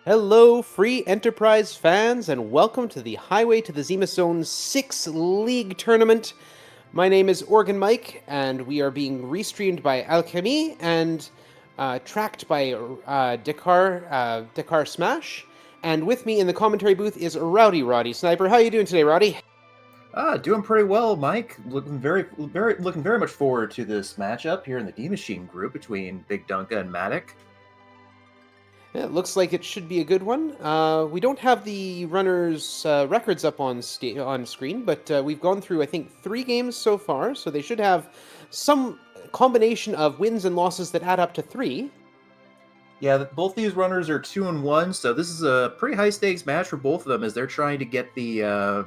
Hello, free enterprise fans, and welcome to the Highway to the Zemus Zone 6 League Tournament. My name is Organ Mike, and we are being restreamed by Alchemy and tracked by Dakar Smash. And with me in the commentary booth is Rowdy Roddy Sniper. How you doing today, Roddy? Doing pretty well, Mike. Looking very much forward to this matchup here in the D Machine group between Big Dunka and Matik. Yeah, it looks like it should be a good one. We don't have the runners' records up on screen, but we've gone through, I think, 3 games so far, so they should have some combination of wins and losses that add up to 3. Yeah, both these runners are 2-1, so this is a pretty high stakes match for both of them as they're trying to get the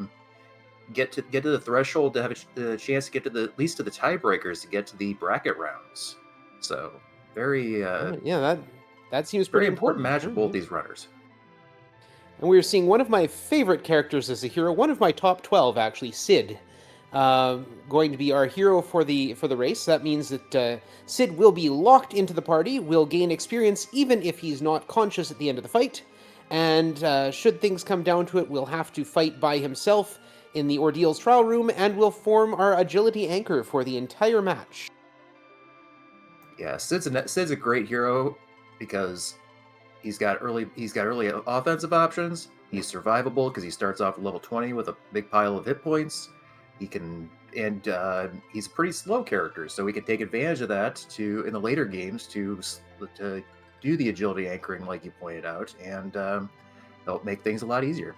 get to the threshold to have a chance to get to at least to the tiebreakers to get to the bracket rounds. So very Yeah, that seems very pretty important important. match for both these runners. And we're seeing one of my favorite characters as a hero, one of my top 12 actually, Sid, going to be our hero for the race. That means that Sid will be locked into the party, will gain experience even if he's not conscious at the end of the fight, and should things come down to it, will have to fight by himself in the Ordeal's trial room, and will form our agility anchor for the entire match. Yeah, Sid's a great hero because he's got early offensive options. He's survivable because he starts off at level 20 with a big pile of hit points. He can he's a pretty slow character, so we can take advantage of that to in the later games to do the agility anchoring like you pointed out, and help make things a lot easier.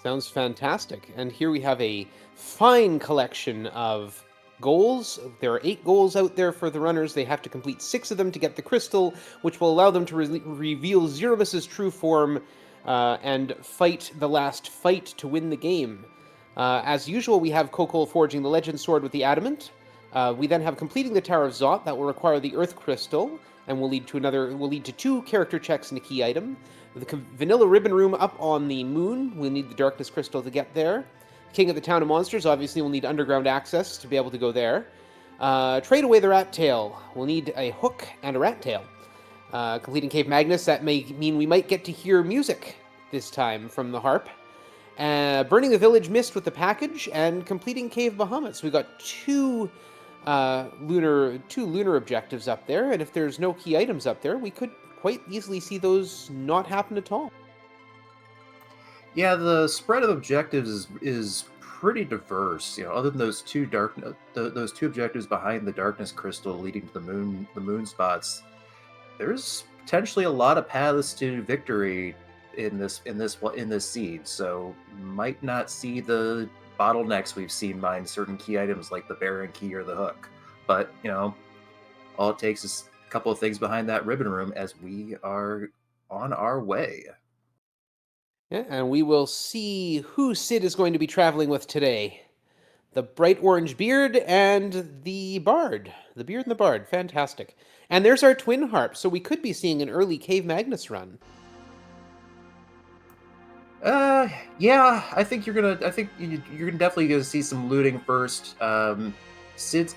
Sounds fantastic. And here we have a fine collection of goals. There are 8 goals out there for the runners. They have to complete 6 of them to get the crystal, which will allow them to reveal Zemus's true form and fight the last fight to win the game. As usual, we have Kokol forging the legend sword with the adamant. We then have completing the Tower of Zot. That will require the Earth Crystal, and will lead to 2 character checks and a key item. The vanilla ribbon room up on the moon. We'll need the darkness crystal to get there. King of the Town of Monsters, obviously we'll need underground access to be able to go there. Trade away the rat tail. We'll need a hook and a rat tail. Completing Cave Magnes, that may mean we might get to hear music this time from the harp. Burning the village mist with the package, and completing Cave Bahamut. So we got two lunar objectives up there, and if there's no key items up there, we could quite easily see those not happen at all. Yeah, the spread of objectives is pretty diverse. You know, other than those those 2 objectives behind the darkness crystal leading to the moon spots, there's potentially a lot of paths to victory in this seed. So might not see the bottlenecks we've seen behind certain key items like the Baron key or the hook. But all it takes is a couple of things behind that ribbon room as we are on our way. Yeah, and we will see who Sid is going to be traveling with today. The bright orange beard and the bard. The beard and the bard. Fantastic. And there's our twin harp, so we could be seeing an early Cave Magnus run. Yeah, I think you're definitely gonna see some looting first. Sid's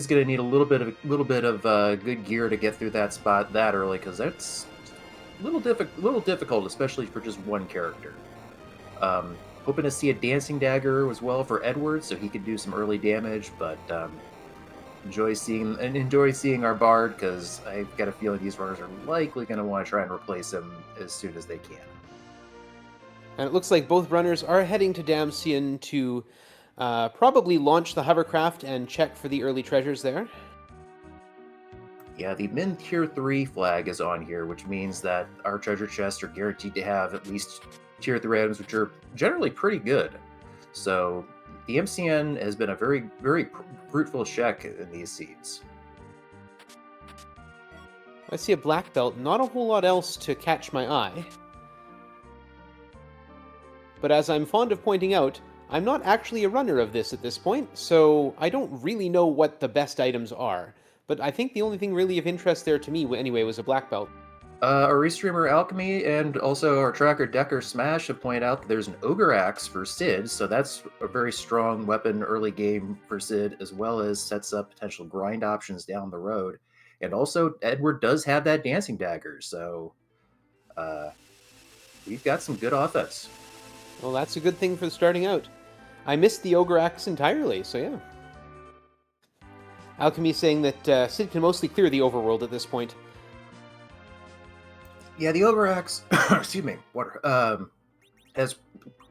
gonna need a little bit of good gear to get through that spot that early because that's a little difficult, especially for just one character. Hoping to see a dancing dagger as well for Edward, so he could do some early damage. But enjoy seeing our bard because I've got a feeling these runners are likely going to want to try and replace him as soon as they can. And it looks like both runners are heading to Damsian to probably launch the hovercraft and check for the early treasures there. Yeah, the Min Tier 3 flag is on here, which means that our treasure chests are guaranteed to have at least Tier 3 items, which are generally pretty good. So the MCN has been a very, very fruitful check in these seeds. I see a black belt, not a whole lot else to catch my eye. But as I'm fond of pointing out, I'm not actually a runner of this at this point, so I don't really know what the best items are. But I think the only thing really of interest there to me, anyway, was a black belt. Our restreamer Alchemy and also our tracker Decker Smash have pointed out that there's an Ogre Axe for Sid, so that's a very strong weapon early game for Sid, as well as sets up potential grind options down the road. And also, Edward does have that Dancing Dagger, so uh, we've got some good offense. Well, that's a good thing for starting out. I missed the Ogre Axe entirely, so yeah. Alchemy saying that Sid can mostly clear the overworld at this point. Yeah, the Ogre Axe, excuse me, water, has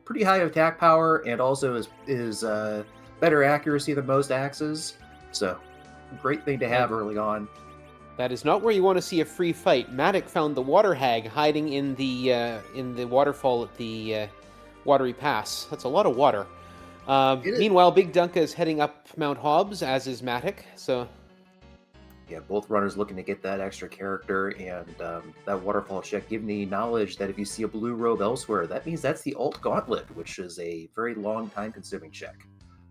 pretty high attack power and also is better accuracy than most axes. So, great thing to have early on. That is not where you want to see a free fight. Matik found the water hag hiding in the waterfall at the watery pass. That's a lot of water. Meanwhile, Big Dunka is heading up Mount Hobbs, as is Matik. So, yeah, both runners looking to get that extra character, and that waterfall check giving the knowledge that if you see a blue robe elsewhere, that means that's the alt gauntlet, which is a very long time-consuming check.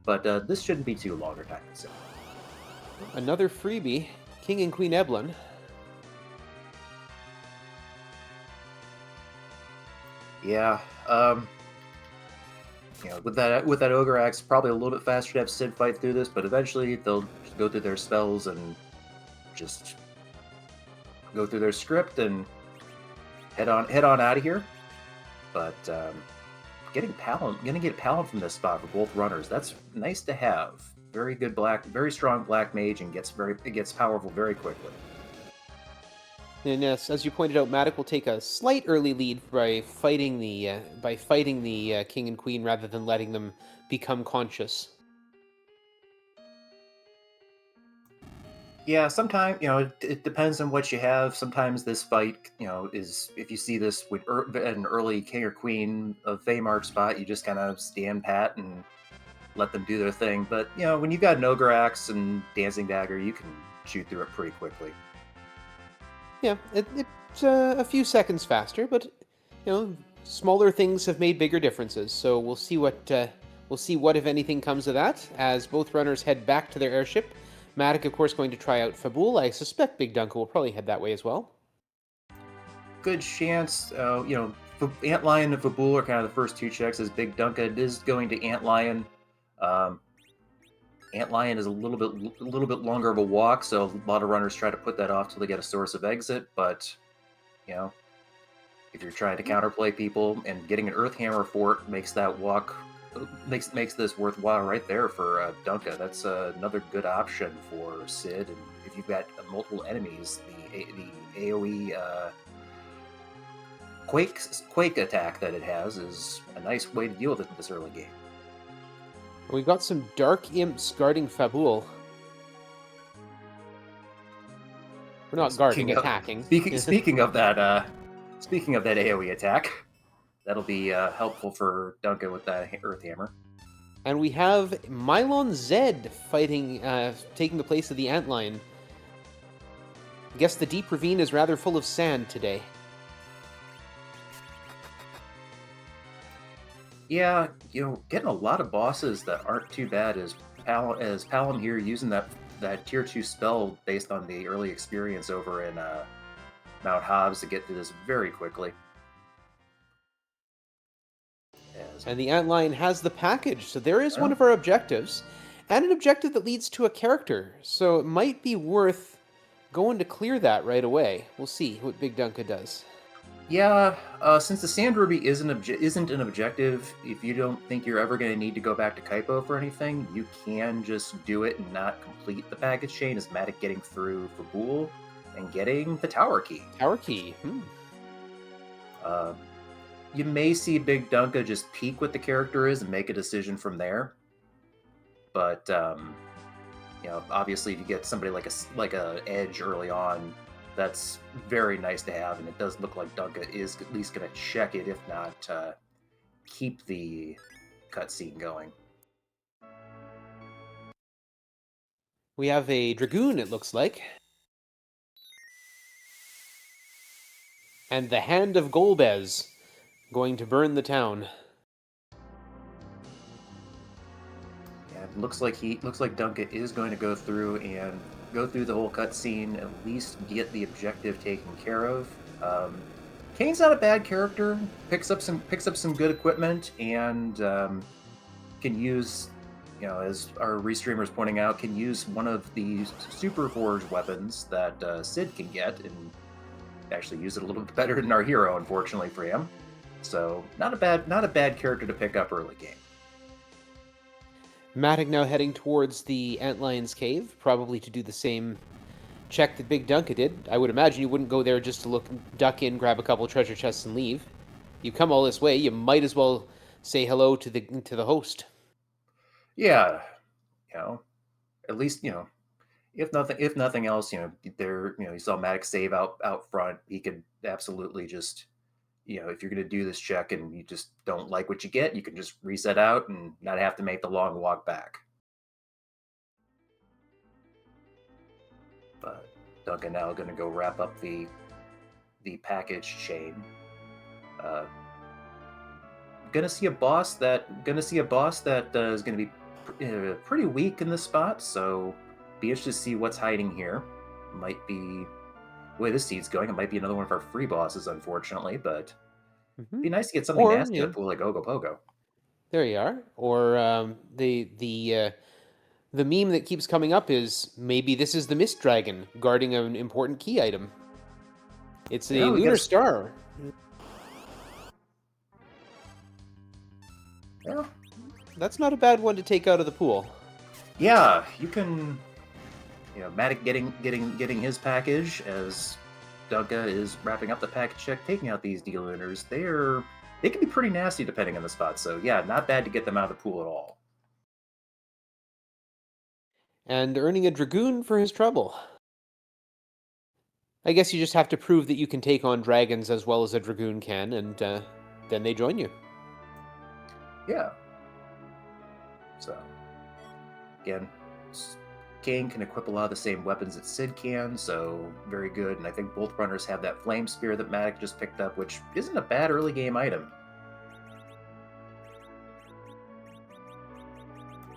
But this shouldn't be too long or time-consuming. Another freebie, King and Queen Eblan. Yeah, with that Ogre Axe, probably a little bit faster to have Sid fight through this, but eventually they'll just go through their spells and just go through their script and head on out of here. But gonna get Palom from this spot for both runners. That's nice to have. Very strong black mage, and gets powerful very quickly. And yes, as you pointed out, Matik will take a slight early lead by fighting the king and queen rather than letting them become conscious. Yeah, sometimes it depends on what you have. Sometimes this fight, is if you see this with an early king or queen of Feymark spot, you just kind of stand pat and let them do their thing. But when you've got an Ogre Axe and Dancing Dagger, you can shoot through it pretty quickly. Yeah, it's a few seconds faster, but smaller things have made bigger differences. So we'll see what if anything comes of that as both runners head back to their airship. Matik, of course, going to try out Fabul. I suspect Big Dunka will probably head that way as well. Good chance, Antlion and Fabul are kind of the first two checks. As Big Dunka is going to Antlion. Antlion is a little bit longer of a walk, so a lot of runners try to put that off till they get a source of exit. But if you're trying to counterplay people, and getting an Earth Hammer fort makes that walk makes this worthwhile right there for Dunka. That's another good option for Sid. And if you've got multiple enemies, the AOE quake attack that it has is a nice way to deal with it in this early game. We've got some dark imps guarding Fabul. We're not guarding, attacking. Speaking of that AOE attack, that'll be helpful for Dunka with that Earth Hammer. And we have Mylon Zed fighting, taking the place of the Antlion. I guess the deep ravine is rather full of sand today. Yeah, getting a lot of bosses that aren't too bad as Palom here using that tier 2 spell based on the early experience over in Mount Hobbs to get through this very quickly. And the Antlion has the package, so there is one of our objectives, and an objective that leads to a character, so it might be worth going to clear that right away. We'll see what Big Dunka does. Yeah, since the Sand Ruby isn't an objective, if you don't think you're ever going to need to go back to Kaipo for anything, you can just do it and not complete the package chain as Matik getting through Fabul and getting the Tower Key. Tower Key, You may see Big Dunka just peek what the character is and make a decision from there. But obviously, if you get somebody like a Edge early on, that's very nice to have, and it does look like Dunka is at least going to check it, if not keep the cutscene going. We have a Dragoon, it looks like. And the Hand of Golbez going to burn the town. Yeah, it looks like Dunka is going to go through the whole cutscene, at least get the objective taken care of. Kane's not a bad character. Picks up some good equipment, and can use, as our restreamer's pointing out, can use one of the Super Forge weapons that Sid can get, and actually use it a little bit better than our hero, unfortunately for him. So not a bad character to pick up early game. Matik now heading towards the Antlion's cave, probably to do the same check that Big Dunka did. I would imagine you wouldn't go there just to duck in, grab a couple treasure chests, and leave. You come all this way, you might as well say hello to the host. Yeah, at least if nothing else, you saw Matic save out front. He could absolutely just, if you're going to do this check and you just don't like what you get, you can just reset out and not have to make the long walk back. But Duncan now going to go wrap up the package chain. Gonna see a boss that is going to be pretty weak in this spot. So be interested to see what's hiding here. Might be the way this seed's going. It might be another one of our free bosses, unfortunately. But it'd be nice to get something nasty to pull like Ogo Pogo. There you are. Or the meme that keeps coming up is maybe this is the Mist Dragon guarding an important key item. It's a lunar star. Yeah. That's not a bad one to take out of the pool. Yeah, you can. Matic getting his package as Dunka is wrapping up the package check, taking out these D-Lunars. They can be pretty nasty depending on the spot. So yeah, not bad to get them out of the pool at all. And earning a Dragoon for his trouble. I guess you just have to prove that you can take on dragons as well as a Dragoon can, and then they join you. Yeah. So, again, Kane can equip a lot of the same weapons that Sid can, so very good. And I think both runners have that Flame Spear that Matic just picked up, which isn't a bad early game item.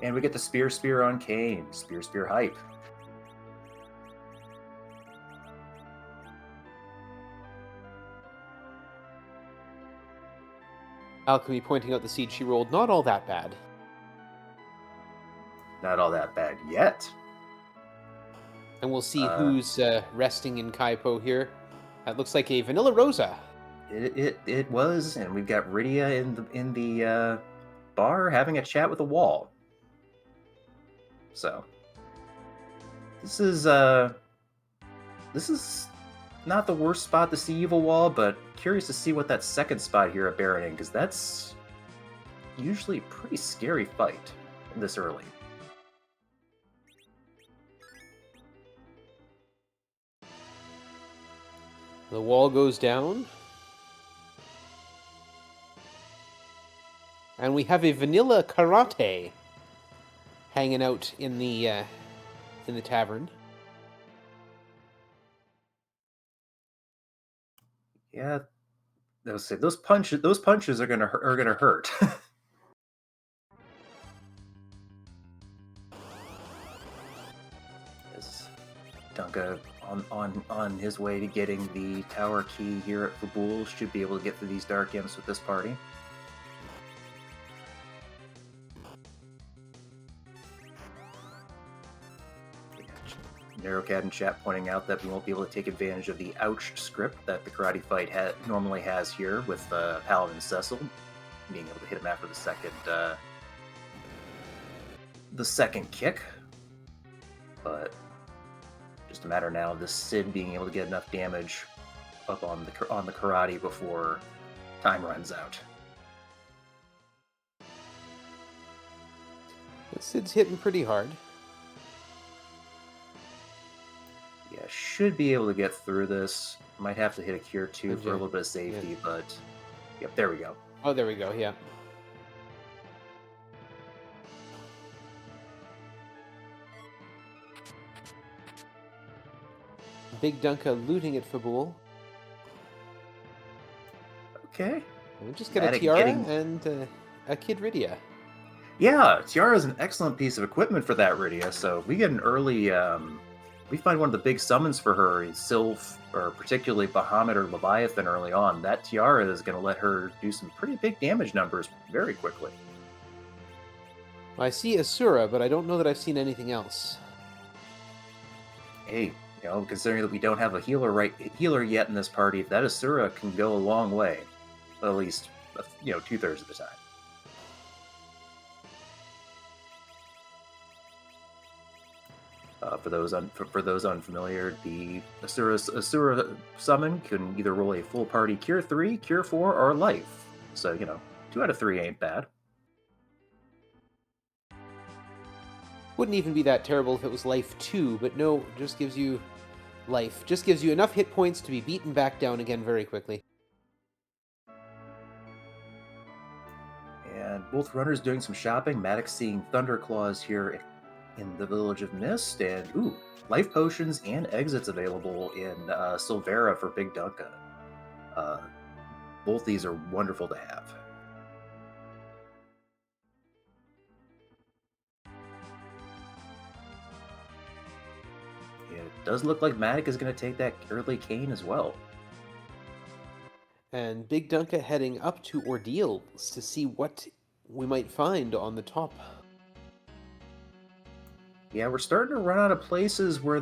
And we get the Spear on Kane. Spear hype. Alchemy pointing out the seed she rolled, not all that bad. Not all that bad yet. And we'll see who's resting in Kaipo here. That looks like a Vanilla Rosa. It was, and we've got Rydia in the bar having a chat with a wall. So this is not the worst spot to see Evil Wall, but curious to see what that second spot here at Baroning, because that's usually a pretty scary fight this early. The wall goes down. And we have a Vanilla Karate hanging out in the tavern. Yeah, those punches are gonna hurt. As Dunka on his way to getting the tower key here at Babel should be able to get through these dark imps with this party. Narrowcat in chat pointing out that we won't be able to take advantage of the ouch script that the karate fight normally has here with Paladin Cecil being able to hit him after the second kick. But just a matter now of this Sid being able to get enough damage up on the karate before time runs out. Sid's hitting pretty hard. Yeah, should be able to get through this. Might have to hit a cure 2 for a little bit of safety, but yep, there we go. Oh, there we go, yeah. Big Dunka looting at Fabul. Okay. We'll just get a tiara and a Kid Rydia. Yeah, tiara is an excellent piece of equipment for that Rydia, so if we get an early... we find one of the big summons for her, Sylph, or particularly Bahamut or Leviathan early on, that tiara is going to let her do some pretty big damage numbers very quickly. Well, I see Asura, but I don't know that I've seen anything else. Hey, You know, considering that we don't have a healer yet in this party, that Asura can go a long way, at least 2/3 of the time. For those unfamiliar, the Asura summon can either roll a full party Cure 3, Cure 4, or Life. So 2 out of 3 ain't bad. Wouldn't even be that terrible if it was life 2, but no, just gives you life. Just gives you enough hit points to be beaten back down again very quickly. And both runners doing some shopping. Matik seeing Thunderclaws here in the Village of Mist, and life potions and exits available in Silvera for Big Dunka. Both these are wonderful to have. It does look like Matik is going to take that early cane as well. And Big Dunka heading up to Ordeal to see what we might find on the top. Yeah, we're starting to run out of places where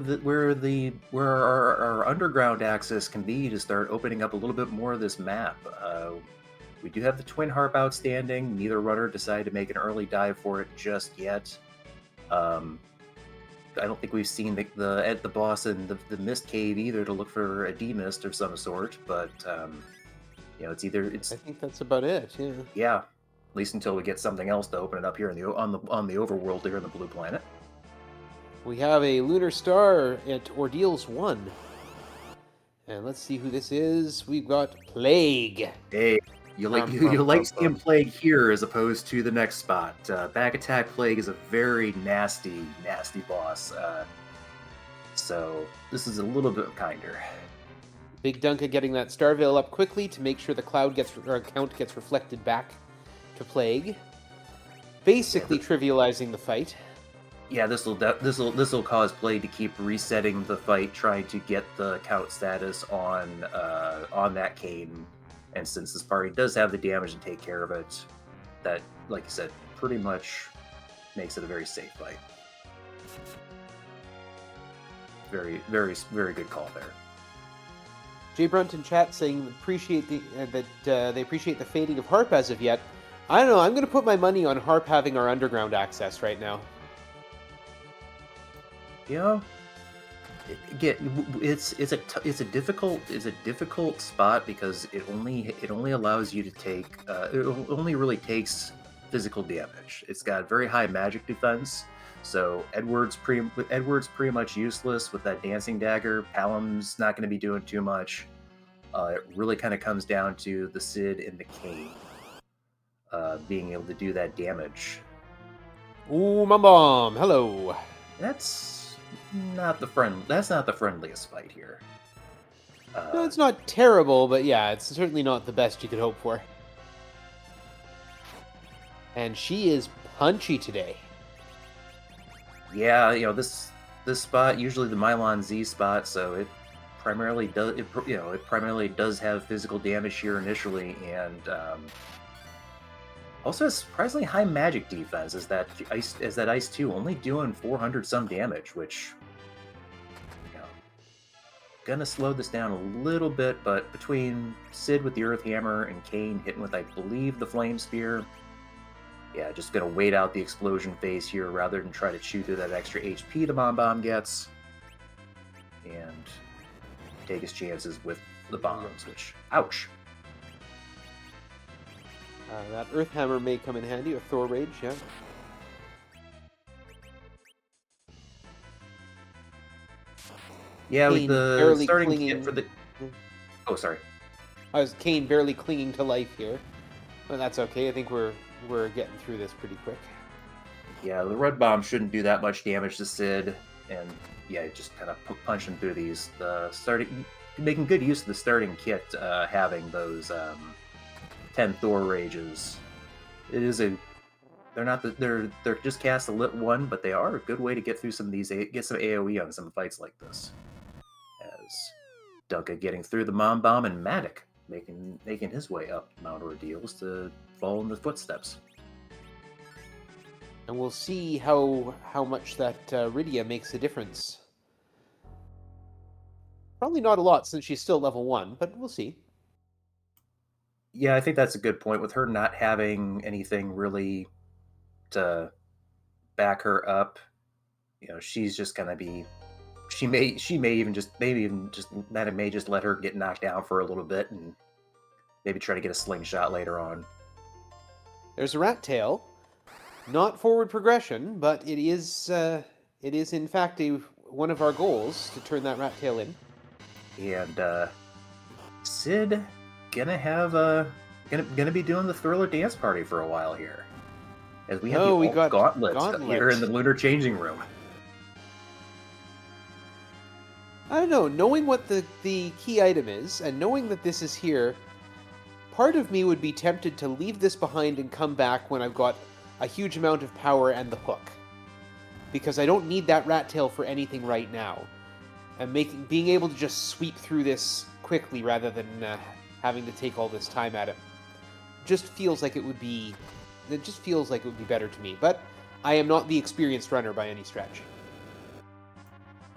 our underground access can be to start opening up a little bit more of this map. We do have the twin harp outstanding. Neither runner decided to make an early dive for it just yet. I don't think we've seen the boss in the mist cave either to look for a demist of some sort. But I think that's about it. Yeah. Yeah, at least until we get something else to open it up here on the overworld here in the blue planet. We have a lunar star at Ordeal's 1. And let's see who this is. We've got Plague. Hey, you like seeing Plague here as opposed to the next spot. Back attack Plague is a very nasty boss. So this is a little bit kinder. Big Dunka getting that Star Veil up quickly to make sure the count gets reflected back to Plague. Basically trivializing the fight. Yeah, this will cause Plague to keep resetting the fight, trying to get the count status on that cane. And since this party does have the damage to take care of it, that, like you said, pretty much makes it a very safe fight. Very, very, very good call there. Jay Brunt in chat saying that they appreciate the fading of Harp as of yet. I don't know. I'm going to put my money on Harp having our underground access right now. It's a difficult spot because it only allows you to take it only really takes physical damage. It's got very high magic defense, so Edward's pretty much useless with that dancing dagger. Palom's not going to be doing too much. It really kind of comes down to the Cid and the Cane being able to do that damage. Ooh, my bomb! Hello. That's not the friendliest fight here. No, it's not terrible, but yeah, it's certainly not the best you could hope for. And she is punchy today. Yeah, this spot, usually the Mylon Z spot, so it primarily does have physical damage here initially, and also has surprisingly high magic defense. Is that ice 2 only doing 400 some damage, which gonna slow this down a little bit. But between Cid with the Earth Hammer and Kane hitting with, I believe, the Flame Spear, yeah, just gonna wait out the explosion phase here rather than try to chew through that extra HP the Bomb gets, and take his chances with the bombs. Which, ouch. That Earth Hammer may come in handy, or Thor Rage, yeah. Yeah, Kane with the starting clinging... kit for the... Oh, sorry. I was Kane barely clinging to life here. But that's okay, I think we're getting through this pretty quick. Yeah, the Red Bomb shouldn't do that much damage to Cid, and yeah, just kind of punching through these. Making good use of the starting kit, having those 10 Thor Rages. It is they're just cast a lit 1, but they are a good way to get through some of these, get some AoE on some fights like this. As Dunka getting through the Mom Bomb, and Matik making his way up Mount Ordeals to follow in the footsteps. And we'll see how much that Rydia makes a difference. Probably not a lot since she's still level 1, but we'll see. Yeah, I think that's a good point. With her not having anything really to back her up, she's just gonna be. She may even just maybe even just that it may just let her get knocked down for a little bit and maybe try to get a slingshot later on. There's a rat tail. Not forward progression, but it is in fact one of our goals to turn that rat tail in. And Sid gonna have gonna be doing the Thriller dance party for a while here, as we have the Oh, we got gauntlet here in gauntlet. the Lunar changing room. I don't know. Knowing what the key item is, and knowing that this is here, part of me would be tempted to leave this behind and come back when I've got a huge amount of power and the hook, because I don't need that rat tail for anything right now. And being able to just sweep through this quickly rather than having to take all this time at it just feels like it would be. It just feels like it would be better to me. But I am not the experienced runner by any stretch.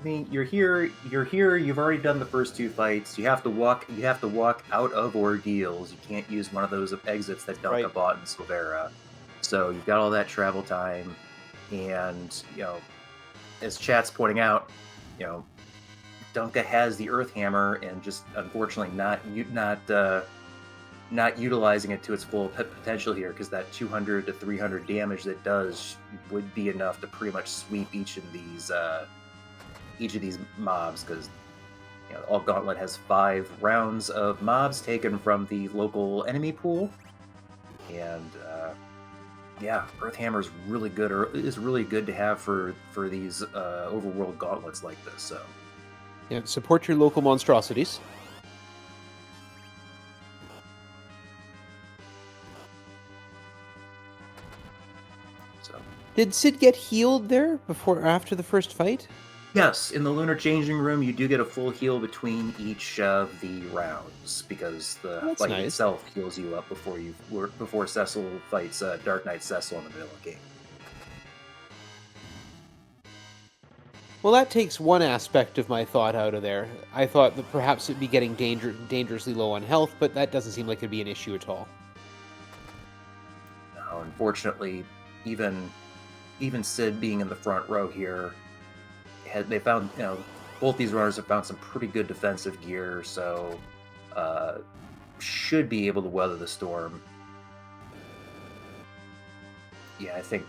I mean, you're here. You've already done the first two fights. You have to walk. You have to walk out of ordeals. You can't use one of those exits that Dunka Right. bought in Silvera. So you've got all that travel time, and as chat's pointing out, you know, Dunka has the Earth Hammer, and just unfortunately not utilizing it to its full potential here, because that 200 to 300 damage that does would be enough to pretty much sweep each of these mobs, because all Gauntlet has 5 rounds of mobs taken from the local enemy pool, and yeah, Earth Hammer is really good, or is really good to have for these overworld gauntlets like this. So Yeah, support your local monstrosities. Did Sid get healed there before or after the first fight? yes, in the Lunar changing room, you do get a full heal between each of the rounds, because the That's fight nice. itself heals you up before Cecil fights Dark Knight Cecil in the middle of the game. Well, that takes one aspect of my thought out of there. I thought that perhaps it'd be getting dangerously low on health, but that doesn't seem like it'd be an issue at all. Now, unfortunately, even Sid being in the front row here, they found both these runners have found some pretty good defensive gear, so should be able to weather the storm. Yeah, I think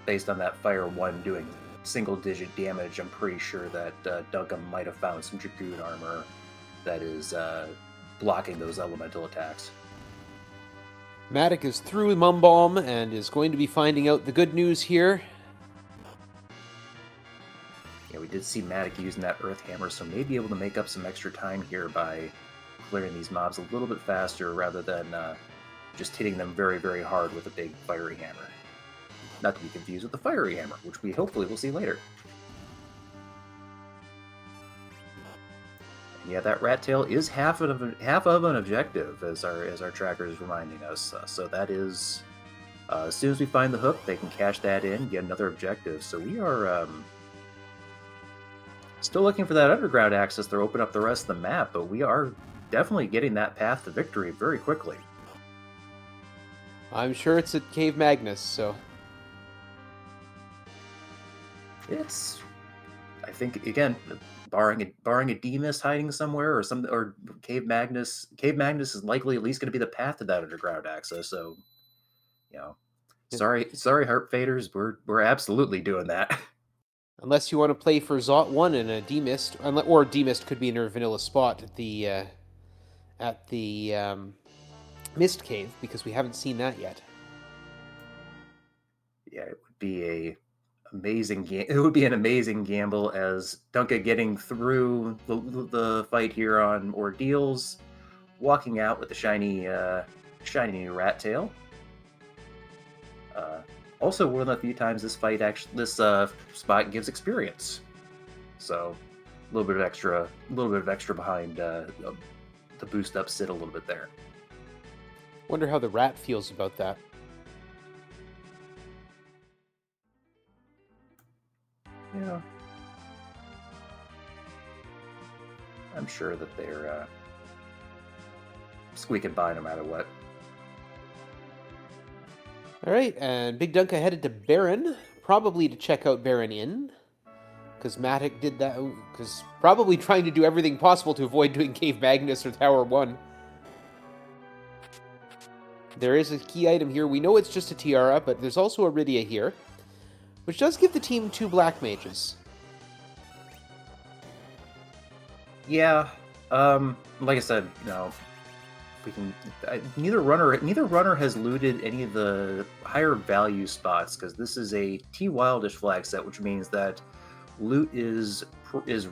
based on that Fire 1 doing single-digit damage, I'm pretty sure that Duncan might have found some Dragoon armor that is blocking those elemental attacks. Matik is through Mum Bomb and is going to be finding out the good news here. Yeah, we did see Matik using that Earth Hammer, so maybe able to make up some extra time here by clearing these mobs a little bit faster rather than just hitting them very, very hard with a big fiery hammer. Not to be confused with the fiery hammer, which we hopefully will see later. And yeah, that rat tail is half of an objective, as our tracker is reminding us. So that is, as soon as we find the hook, they can cash that in, get another objective. So we are still looking for that underground access to open up the rest of the map, but we are definitely getting that path to victory very quickly. I'm sure it's at Cave Magnes, so It's, I think, again, barring a D-Mist hiding somewhere, or Cave Magnes is likely at least going to be the path to that underground access. So, sorry, harp faders, we're absolutely doing that. unless you want to play for Zot 1 in a D-Mist, or D-Mist could be in a vanilla spot at the Mist Cave, because we haven't seen that yet. Yeah, it would be it would be an amazing gamble, as Dunka getting through the fight here on Ordeals, walking out with the shiny new rat tail. Also, one of the few times this spot gives experience, so a little bit of extra behind to boost up Sid a little bit there. Wonder how the rat feels about that. Yeah. I'm sure that they're squeaking by no matter what. All right, and Big Dunka headed to Baron, probably to check out Baron Inn, because Matik did that, because probably trying to do everything possible to avoid doing Cave Magnus or Tower 1. There is a key item here. We know it's just a tiara, but there's also a Rydia here, which does give the team 2 black mages. Yeah, like I said, we can. Neither runner has looted any of the higher value spots because this is a T Wildish flag set, which means that loot is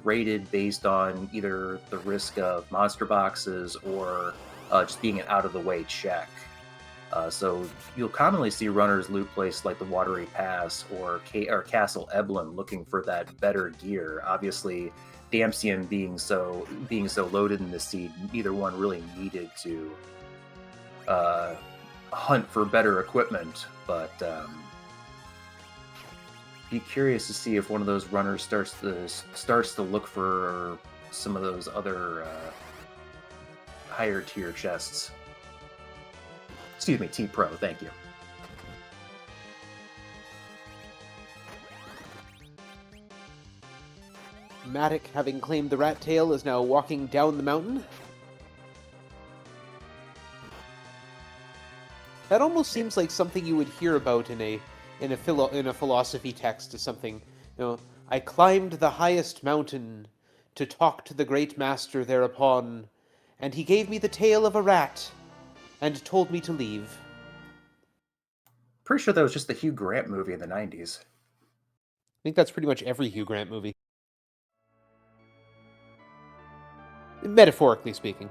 rated based on either the risk of monster boxes or just being an out of the way check. So you'll commonly see runners loot places like the Watery Pass or Castle Eblan looking for that better gear. Obviously, Damsian being so loaded in this seed, neither one really needed to hunt for better equipment. But be curious to see if one of those runners starts to look for some of those other higher tier chests. Excuse me, T Pro. Thank you. Matik, having claimed the rat tail, is now walking down the mountain. That almost seems like something you would hear about in a philosophy text, or something. I climbed the highest mountain to talk to the great master thereupon, and he gave me the tail of a rat and told me to leave. Pretty sure that was just the Hugh Grant movie in the 90s. I think that's pretty much every Hugh Grant movie. Metaphorically speaking.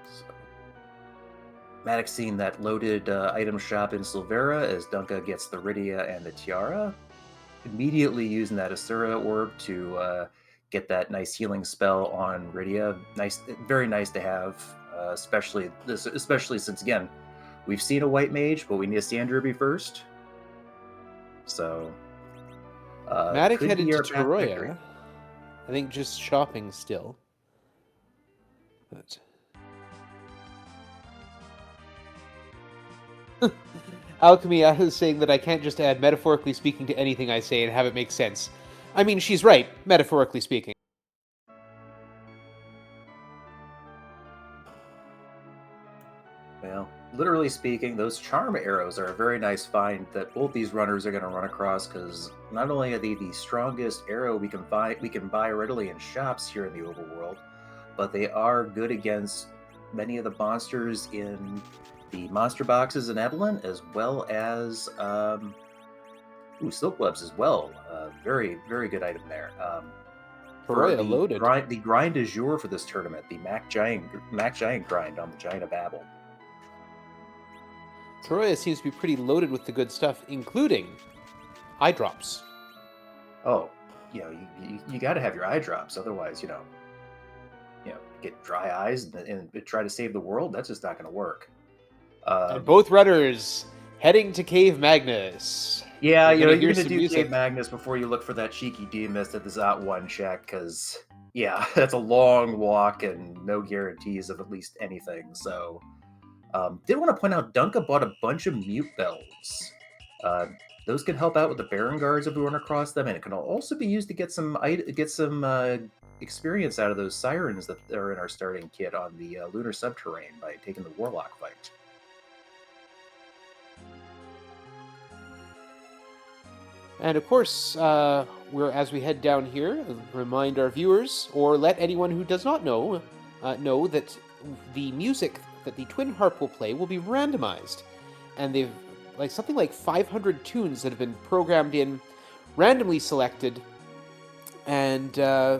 So, Matik seeing that loaded item shop in Silvera as Dunka gets the Rydia and the Tiara. Immediately using that Asura orb to get that nice healing spell on Rydia. Nice, very nice to have, especially since, again, we've seen a white mage, but we need a Sand Ruby first. So, Matik headed to Toroya. I think just shopping still. But... Alchemy is saying that I can't just add metaphorically speaking to anything I say and have it make sense. I mean, she's right, metaphorically speaking. Well, literally speaking, those charm arrows are a very nice find that both these runners are going to run across, because not only are they the strongest arrow we can buy readily in shops here in the overworld, but they are good against many of the monsters in the monster boxes in Eblan, as well as silk webs as well. Very, very good item there. For the grind du jour for this tournament, the Mac Giant grind on the Giant of Babel. Toroya seems to be pretty loaded with the good stuff, including eye drops. Oh, you got to have your eye drops, otherwise, get dry eyes and try to save the world. That's just not going to work. And both runners heading to Cave Magnes. Yeah, you're going to do Cave Magnes before you look for that cheeky D-Mist at the Zot 1 check, because, yeah, that's a long walk and no guarantees of at least anything. So, did want to point out Dunka bought a bunch of mute bells. Those can help out with the Baron guards if we run across them, and it can also be used to get some experience out of those sirens that are in our starting kit on the Lunar subterranean by taking the Warlock fight. And of course, as we head down here, remind our viewers, or let anyone who does not know that the music that the twin harp will play will be randomized, and they've something like 500 tunes that have been programmed in, randomly selected, and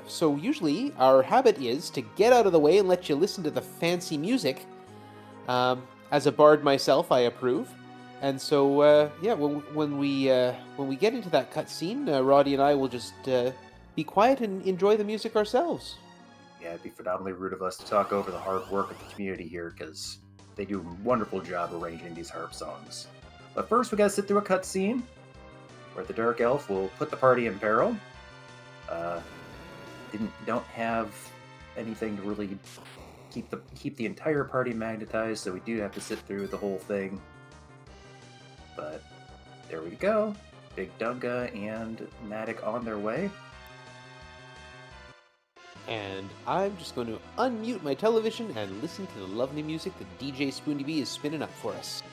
so usually our habit is to get out of the way and let you listen to the fancy music. As a bard myself, I approve, and so when we get into that cutscene, Roddy and I will just be quiet and enjoy the music ourselves. Yeah, it'd be phenomenally rude of us to talk over the hard work of the community here, because they do a wonderful job arranging these harp songs. But first, we gotta sit through a cutscene where the Dark Elf will put the party in peril. don't have anything to really keep the entire party magnetized, so we do have to sit through the whole thing. But there we go. Big Dunka and Matik on their way. And I'm just going to unmute my television and listen to the lovely music that DJ Spoony B is spinning up for us.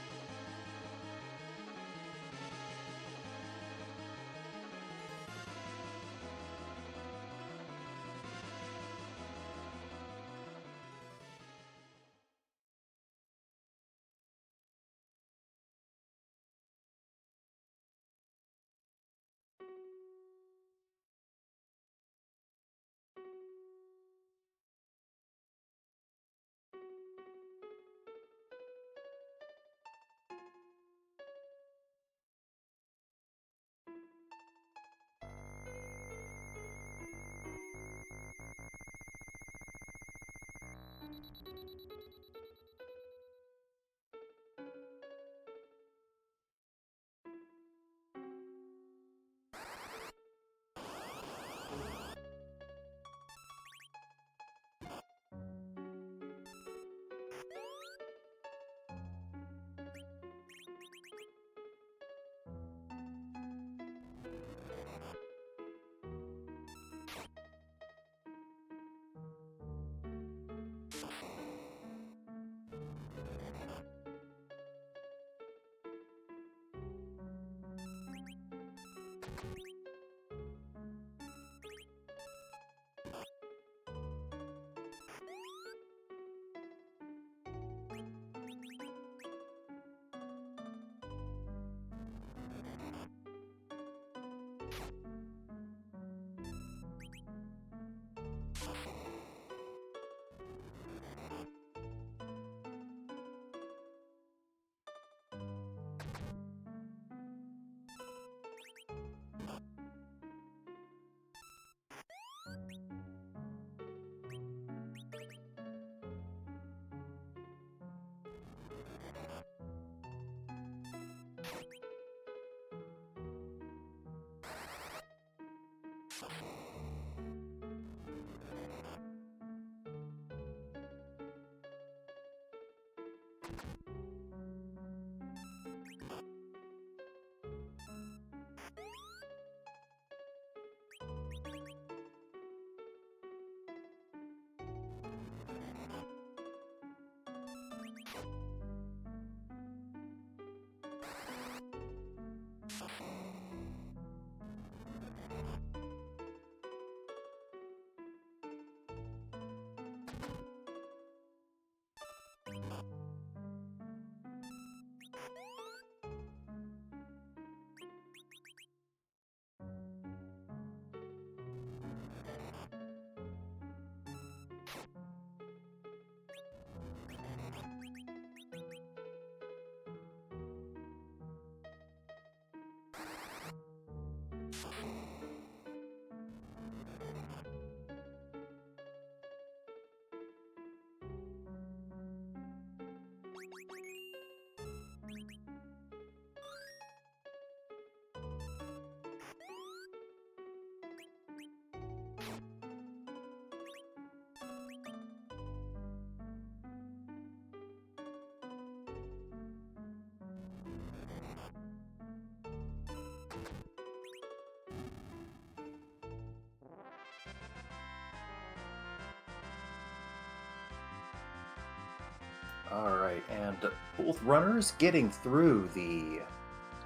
All right, and both runners getting through the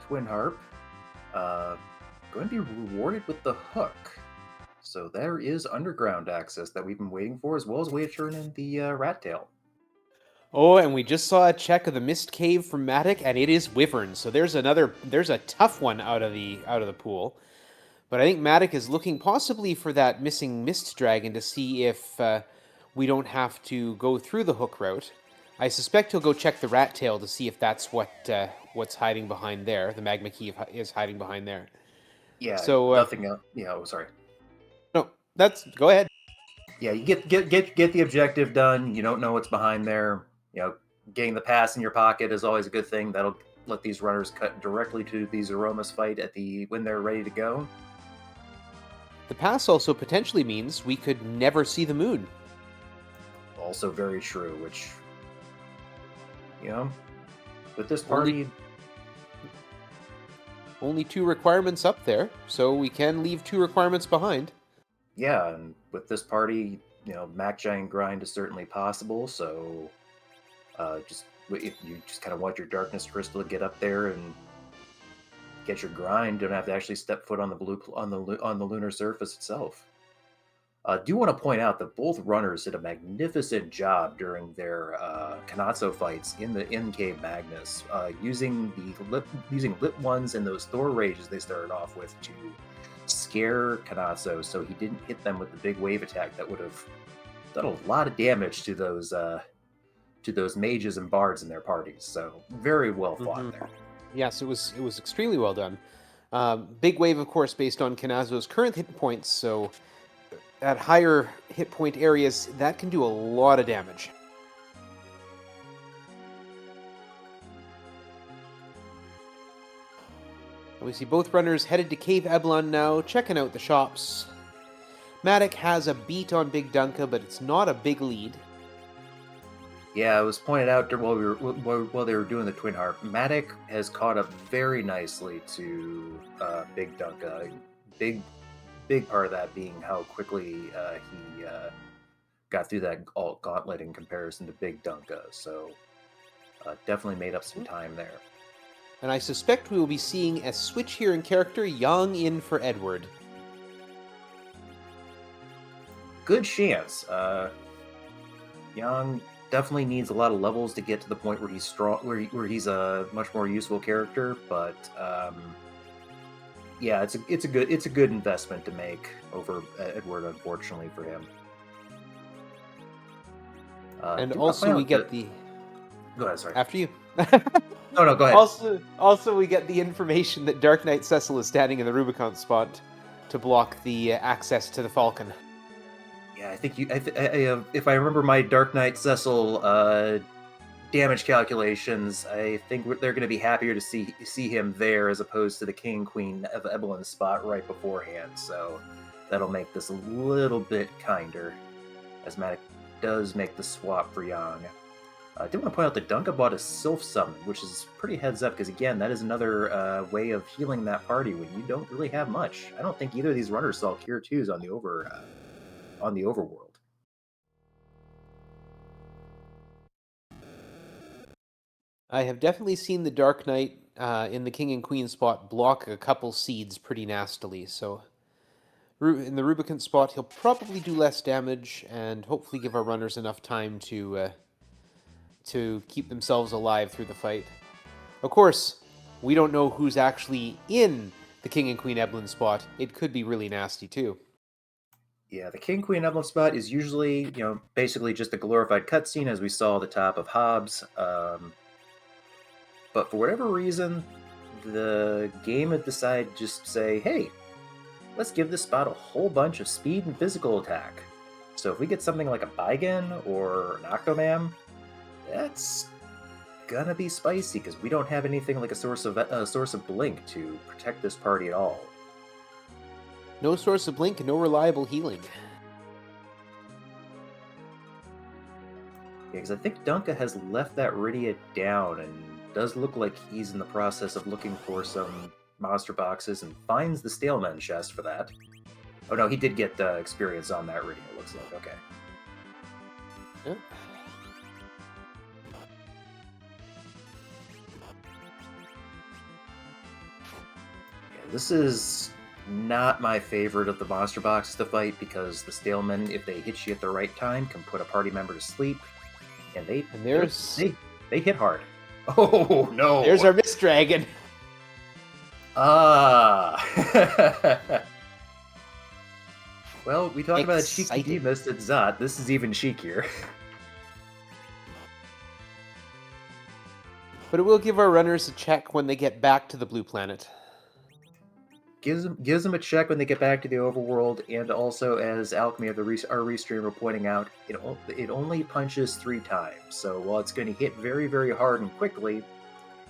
Twin Harp, going to be rewarded with the Hook. So there is underground access that we've been waiting for, as well as way to turn in the Rat Tail. Oh, and we just saw a check of the Mist Cave from Matik, and it is Wyvern. So there's a tough one out of the pool. But I think Matik is looking possibly for that missing Mist Dragon to see if we don't have to go through the Hook route. I suspect he'll go check the Rat Tail to see if that's what's hiding behind there. The Magma Key is hiding behind there. Yeah, So nothing else. Yeah, oh, sorry. No, go ahead. Yeah, you get the objective done. You don't know what's behind there. Getting the pass in your pocket is always a good thing. That'll let these runners cut directly to the Zeromus fight when they're ready to go. The pass also potentially means we could never see the moon. Also very true, which, you know, with this Only- party, Only 2 requirements up there, so we can leave 2 requirements behind. yeah, and with this party, Mac Giant grind is certainly possible. So, just if you just kind of want your Darkness Crystal to get up there and get your grind, don't have to actually step foot on the on the lunar surface itself. I do want to point out that both runners did a magnificent job during their Kanatsu fights in the in-cave Magnes, using using Lit Ones and those Thor Rages they started off with to scare Kanatsu, so he didn't hit them with the big wave attack that would have done a lot of damage to those mages and bards in their parties. So very well fought there. Yes, it was extremely well done. Big wave, of course, based on Kanazo's current hit points, so at higher hit point areas, that can do a lot of damage. We see both runners headed to Cave Eblan now, checking out the shops. Matik has a beat on Big Dunka, but it's not a big lead. Yeah, it was pointed out while they were doing the twin harp. Matik has caught up very nicely to Big Dunka. Big part of that being how quickly he got through that gauntlet in comparison to Big Dunka. So definitely made up some time there. And I suspect we will be seeing a switch here in character, Yang in for Edward. Good chance. Yang definitely needs a lot of levels to get to the point where he's strong, where he's a much more useful character. But yeah, it's a good investment to make over Edward, unfortunately for him. And also we get the... Go ahead, sorry. After you. No, go ahead. Also, we get the information that Dark Knight Cecil is standing in the Rubicon spot to block the access to the Falcon. Yeah, I think if I remember my Dark Knight Cecil damage calculations, I think they're going to be happier to see him there as opposed to the King and Queen of Eblan spot right beforehand. So that'll make this a little bit kinder, as Matik does make the swap for Yang. I did want to point out that Dunka bought a Sylph Summon, which is pretty heads up, because again, that is another way of healing that party when you don't really have much. I don't think either of these runners saw Cure 2s on the overworld. I have definitely seen the Dark Knight in the King and Queen spot block a couple seeds pretty nastily, so in the Rubicon spot he'll probably do less damage and hopefully give our runners enough time to keep themselves alive through the fight. Of course, we don't know who's actually in the King and Queen Eblan spot. It could be really nasty too. Yeah, the King Queen Eblan spot is usually, basically just a glorified cutscene, as we saw at the top of Hobbs. But for whatever reason, the game had decided just to say, hey, let's give this spot a whole bunch of speed and physical attack. So if we get something like a Baigen or an Octomam, that's gonna be spicy, because we don't have anything like a source of blink to protect this party at all. No source of blink, no reliable healing. Yeah, because I think Dunka has left that Rydia down, and does look like he's in the process of looking for some monster boxes, and finds the Staleman chest for that. Oh no, he did get experience on that Rydia, it looks like. Okay. Yeah. This is not my favorite of the monster boxes to fight, because the Stalemen, if they hit you at the right time, can put a party member to sleep, and they hit hard. Oh no! There's our Mist Dragon. Well, we talked about a cheeky demist at Zot. This is even cheekier. But it will give our runners a check when they get back to the blue planet. Gives them a check when they get back to the overworld, and also, as Alchemy of our restream were pointing out, it only punches 3 times. So while it's going to hit very, very hard and quickly,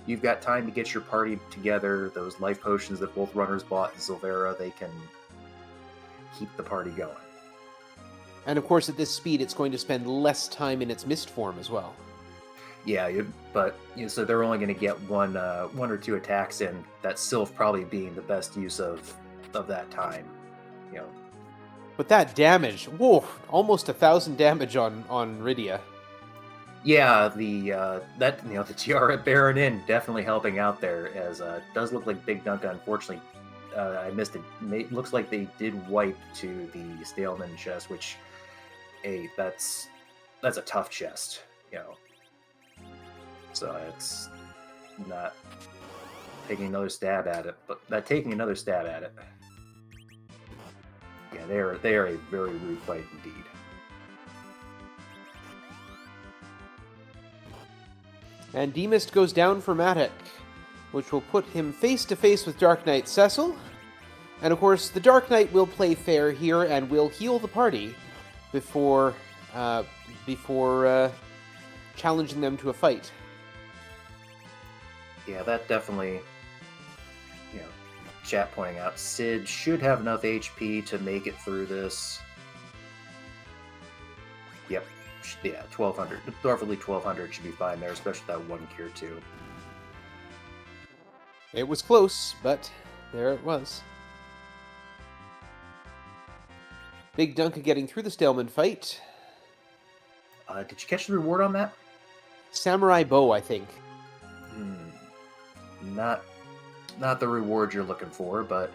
you've got time to get your party together. Those life potions that both runners bought in Silvera, keep the party going. And of course, at this speed, it's going to spend less time in its mist form as well. Yeah, so they're only going to get one or two attacks in. That Sylph probably being the best use of that time. You know. But that damage, whoa, almost 1,000 damage on Rydia. Yeah, the Tiara Baron in definitely helping out there, as does look like Big Dunka. Unfortunately, I missed it. Looks like they did wipe to the Staleman chest, which, hey, that's a tough chest, you know. So it's not taking another stab at it, but not taking another stab at it. Yeah, they are a very rude fight indeed. And Demist goes down for Matik, which will put him face to face with Dark Knight Cecil. And of course, the Dark Knight will play fair here and will heal the party before challenging them to a fight. Yeah, that definitely, chat pointing out, Sid should have enough HP to make it through this. Yep, yeah, 1,200. Roughly 1,200 should be fine there, especially that one cure too. It was close, but there it was. Big Dunka getting through the Staleman fight. Did you catch the reward on that? Samurai Bow, I think. Not the reward you're looking for, but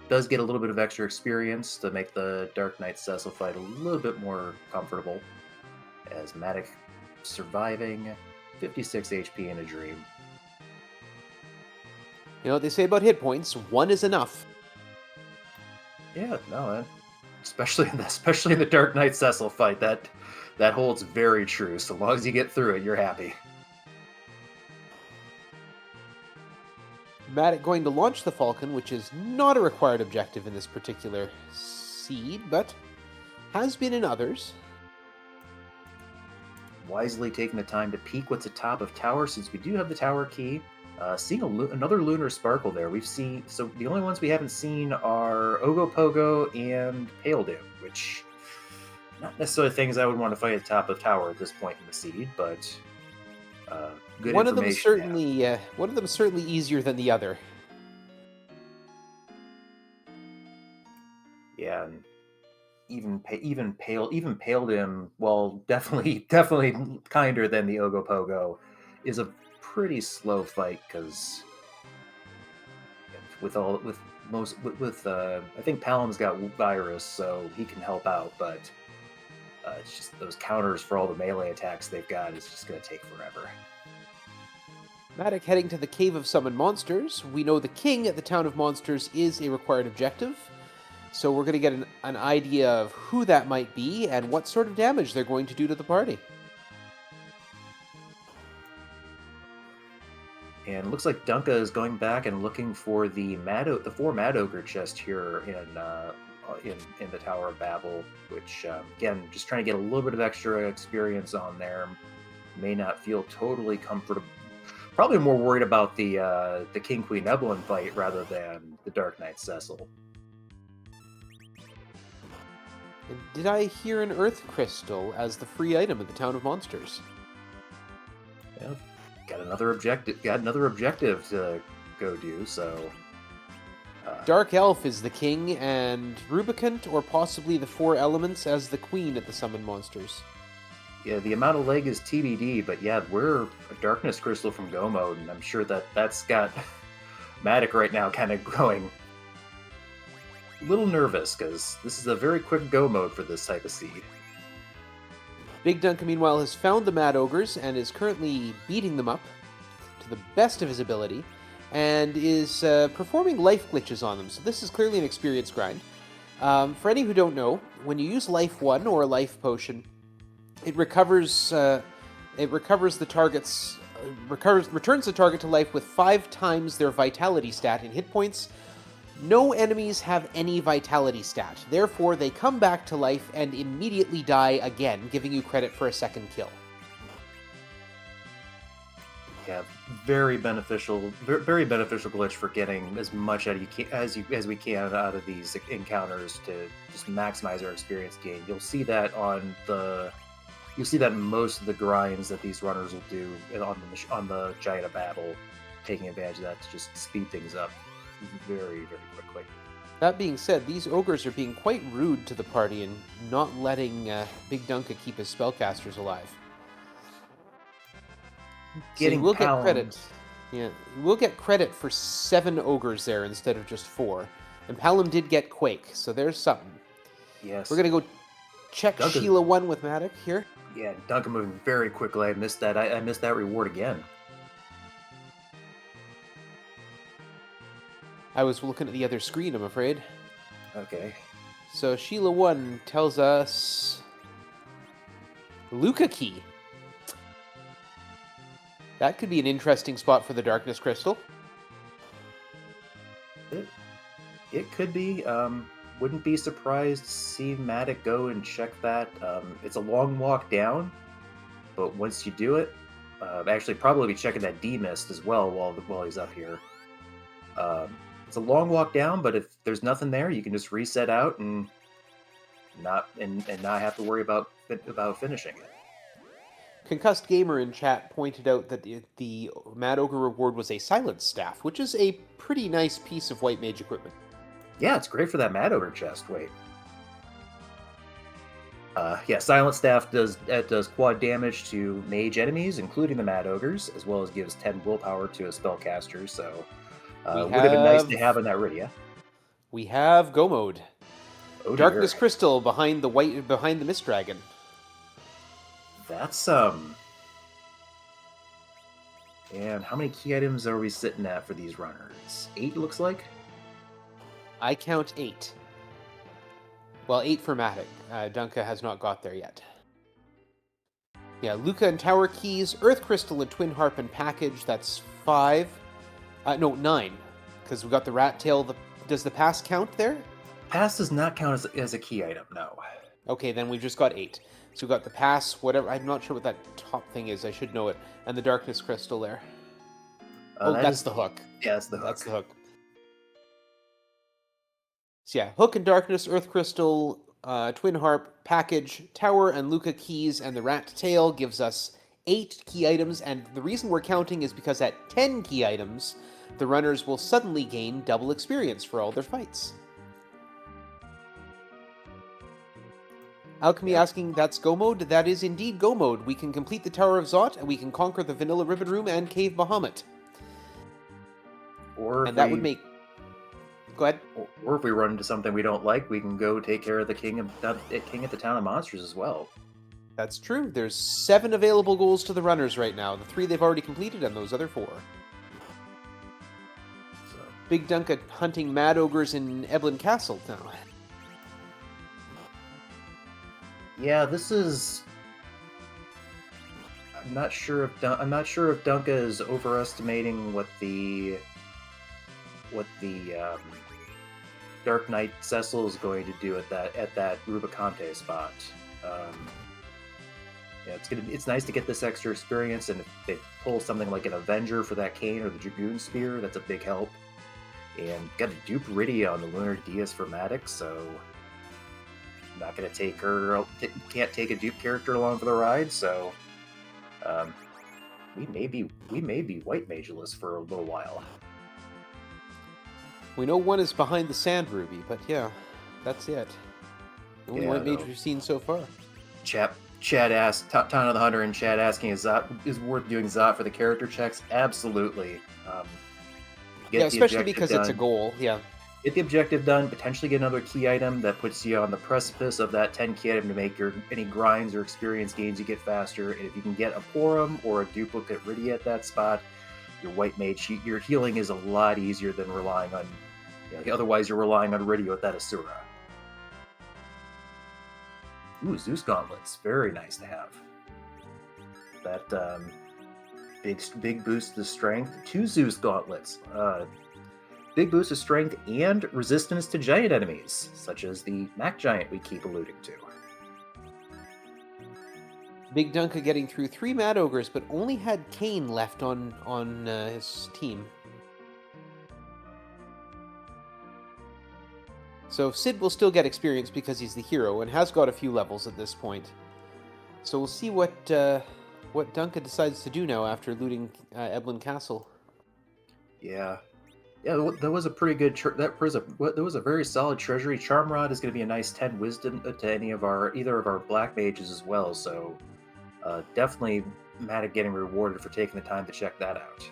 does get a little bit of extra experience to make the Dark Knight Cecil fight a little bit more comfortable, as Matik surviving 56 HP in a dream. You know what they say about hit points? One is enough. Yeah, no, especially in the Dark Knight Cecil fight, that holds very true. So long as you get through it, you're happy. Matik going to launch the Falcon, which is not a required objective in this particular seed, but has been in others. Wisely taking the time to peek what's atop of tower, since we do have the tower key. Seeing another Lunar Sparkle there. So the only ones we haven't seen are Ogopogo and Pale Doom, which not necessarily things I would want to fight at the top of tower at this point in the seed, but good one information. One of them certainly easier than the other. Yeah, and even Pale Doom, well, definitely kinder than the Ogopogo, is a pretty slow fight, because I think Palam's got virus, so he can help out, but it's just those counters for all the melee attacks they've got is just going to take forever. Matik heading to the Cave of Summoned Monsters. We know the King at the Town of Monsters is a required objective, so we're going to get an idea of who that might be and what sort of damage they're going to do to the party. And it looks like Dunka is going back and looking for the 4 Mad Ogre chest here in the Tower of Babel, which again, just trying to get a little bit of extra experience on there. May not feel totally comfortable. Probably more worried about the King Queen Eblan fight rather than the Dark Knight Cecil. And did I hear an Earth Crystal as the free item at the Town of Monsters? Yeah. Got another objective to go do, so... Dark Elf is the king, and Rubicant, or possibly the 4 Elements, as the queen at the Summoned Monsters. Yeah, the amount of leg is TBD, but yeah, we're a Darkness Crystal from Go Mode, and I'm sure that's got Matik right now kind of going a little nervous, because this is a very quick Go Mode for this type of seed. Big Dunka, meanwhile, has found the Mad Ogres and is currently beating them up to the best of his ability, and is performing life glitches on them. So this is clearly an experience grind. For any who don't know, when you use Life 1 or a Life Potion, it returns the target to life with 5 times their Vitality stat in hit points. No enemies have any Vitality stat. Therefore, they come back to life and immediately die again, giving you credit for a second kill. Yeah, very beneficial, very beneficial glitch for getting as much out of as we can out of these encounters to just maximize our experience gain. You'll see that in most of the grinds that these runners will do on the Giant of Babel, taking advantage of that to just speed things up very, very quickly. That being said, these ogres are being quite rude to the party and not letting Big Dunka keep his spellcasters alive. So you will get credit. Yeah, you will get credit for 7 ogres there instead of just 4. And Palom did get Quake, so there's something. Yes. We're going to go check Sheila 1 with Matik here. Yeah, Dunka moving very quickly. I missed that. I missed that reward again. I was looking at the other screen, I'm afraid. Okay. So Sheila 1 tells us Luca Key. That could be an interesting spot for the Darkness Crystal. It could be. Wouldn't be surprised to see Matik go and check that. It's a long walk down, but once you do it, actually probably be checking that D-Mist as well while he's up here. It's a long walk down, but if there's nothing there, you can just reset out and not have to worry about finishing it. Concussed Gamer in chat pointed out that the Mad Ogre reward was a Silence Staff, which is a pretty nice piece of White Mage equipment. Yeah, it's great for that Mad Ogre chest. Wait. Yeah, Silent Staff does quad damage to mage enemies, including the Mad Ogres, as well as gives 10 willpower to a spellcaster, so would have been nice to have in that Rydia. We have Go Mode. Oh, Darkness Crystal behind the Mist Dragon. That's and how many key items are we sitting at for these runners? 8 looks like? I count 8. Well, 8 for Matik. Dunka has not got there yet. Yeah, Luca and Tower Keys, Earth Crystal and Twin Harp and Package, that's 5. No, 9. Because we got the Rat Tail. Does the Pass count there? Pass does not count as a key item, no. Okay, then we've just got 8. So we've got the Pass, whatever. I'm not sure what that top thing is. I should know it. And the Darkness Crystal there. That's the hook. Yeah, that's the hook. That's the hook. So yeah, Hook and Darkness, Earth Crystal, Twin Harp, Package, Tower, and Luca Keys, and the Rat Tail gives us 8 key items, and the reason we're counting is because at 10 key items, the runners will suddenly gain double experience for all their fights. Alchemy asking, that's Go Mode? That is indeed Go Mode. We can complete the Tower of Zot, and we can conquer the Vanilla Ribbon Room and Cave Bahamut. That would make... Go ahead. Or if we run into something we don't like, we can go take care of the king at the Town of Monsters as well. That's true. There's 7 available goals to the runners right now. The 3 they've already completed, and those other 4. So. Big Dunka hunting Mad Ogres in Eblan Castle now. Yeah, this is... I'm not sure if Dunka is overestimating what the Dark Knight Cecil is going to do at that Rubicante spot. Yeah, it's nice to get this extra experience, and if they pull something like an Avenger for that cane or the Dragoon Spear, that's a big help. And got a dupe Rydia on the Lunar Dais for Matik, so not gonna take her. Can't take a dupe character along for the ride, so we may be White Mageless for a little while. We know one is behind the Sand Ruby, but yeah, that's it. The only White Mage we've seen so far. Chad asked, Town of the Hunter in chat asking, is worth doing Zot for the character checks? Absolutely. Yeah, especially because it's a goal, yeah. Get the objective done, potentially get another key item that puts you on the precipice of that 10 key item to make any grinds or experience gains you get faster. And if you can get a Porum or a duplicate Rydia at that spot, your White Mage, your healing is a lot easier than relying on... otherwise, you're relying on Rydia with that Asura. Ooh, Zeus Gauntlets. Very nice to have. That big boost to strength. 2 Zeus Gauntlets. Big boost of strength and resistance to giant enemies, such as the Mac Giant we keep alluding to. Big Dunka getting through 3 Mad Ogres, but only had Kane left on his team. So Sid will still get experience because he's the hero and has got a few levels at this point. So we'll see what Dunka decides to do now after looting Eblan Castle. Yeah. Yeah, that was a pretty good. That was a very solid treasury. Charm Rod is going to be a nice 10 wisdom to either of our black mages as well. So definitely Matic getting rewarded for taking the time to check that out.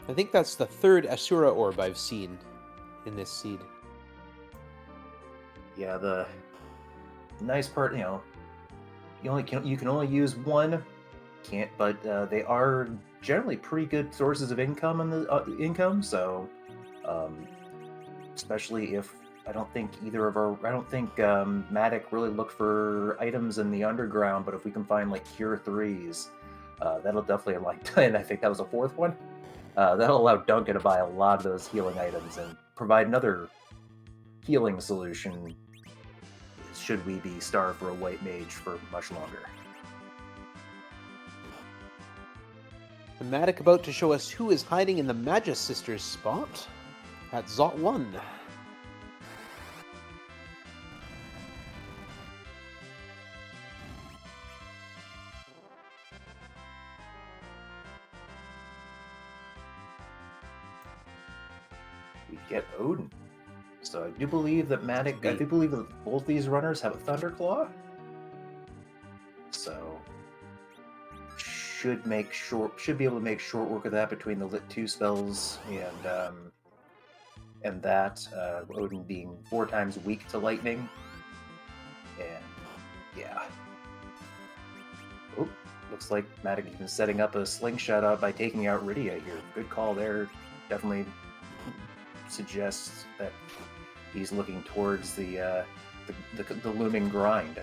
I think that's the 3rd Asura orb I've seen in this seed. Yeah, the nice part, you can only use one. But they are generally pretty good sources of income on the income. So, especially if I don't think Matic really looked for items in the underground. But if we can find like Cure 3s, that'll definitely and I think that was a 4th one. That'll allow Duncan to buy a lot of those healing items and provide another healing solution should we be starved for a white mage for much longer. Matic about to show us who is hiding in the Magnes sisters spot at Zot 1. We get Odin. So I do believe that I do believe that both these runners have a Thunderclaw. So should be able to make short work of that between the Lit 2 spells and that Odin being 4 times weak to lightning. And yeah. Oh, looks like Matic even setting up a slingshot out by taking out Rydia here. Good call there. Definitely suggests that he's looking towards the looming grind.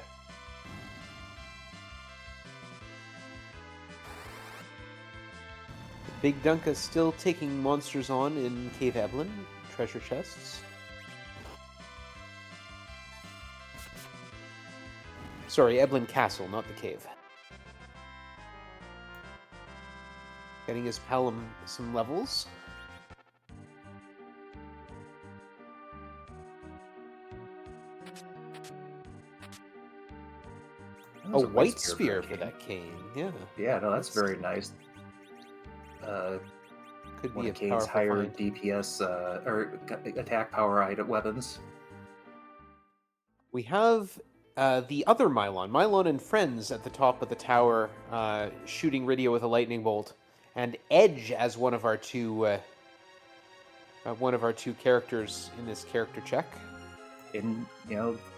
Big Dunka still taking monsters on in Cave Eblan, treasure chests. Sorry, Eblan Castle, not the cave. Getting his Palom some levels. A white spear for that Kane, yeah. Yeah, no, that's very nice. Could one be of a Kane's powerful higher find. DPS or attack power item weapons. We have the other Mylon and friends at the top of the tower, shooting Rydia with a lightning bolt, and Edge as one of our two characters in this character check. And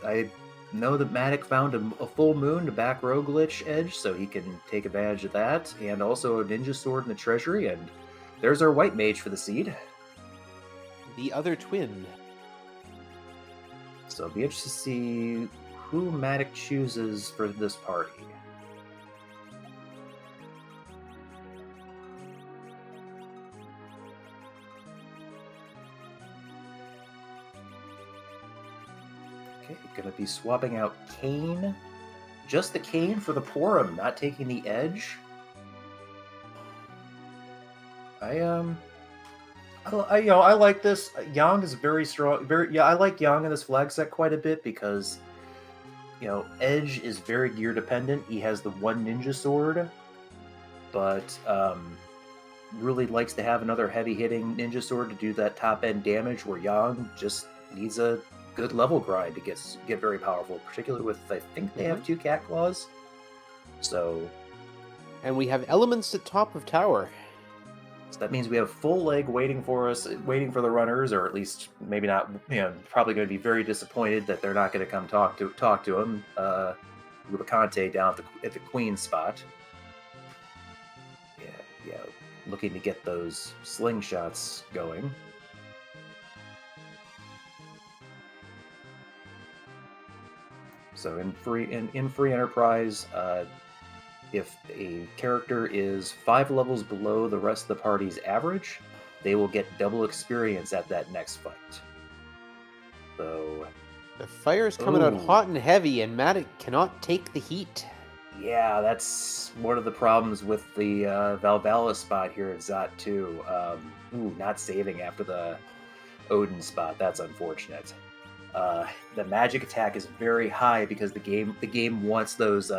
I know that Matic found a full moon to back Rogue Glitch Edge, so he can take advantage of that, and also a ninja sword in the treasury, and there's our white mage for the seed. The other twin. So it'll be interesting to see who Matic chooses for this party. Okay, gonna be swapping out Kane. Just the Kane for the Porum, not taking the Edge. I like this. Yang is very strong. I like Yang in this flag set quite a bit because, Edge is very gear dependent. He has the one ninja sword, but really likes to have another heavy hitting ninja sword to do that top end damage. Where Yang just needs a good level grind to get very powerful, particularly with I think they have 2 cat claws. So, and we have elements at top of tower. So that means we have full leg waiting for us, waiting for the runners, or at least maybe not. Probably going to be very disappointed that they're not going to come talk to him. Rubicante down at the Queen spot. Yeah, looking to get those slingshots going. So in free enterprise, if a character is 5 levels below the rest of the party's average, they will get double experience at that next fight. So, The fire is coming out Ooh. hot and heavy, and Matik cannot take the heat. yeah, that's one of the problems with the Valvala spot here at Zot too. Not saving after the Odin spot. That's unfortunate. The magic attack is very high because the game wants those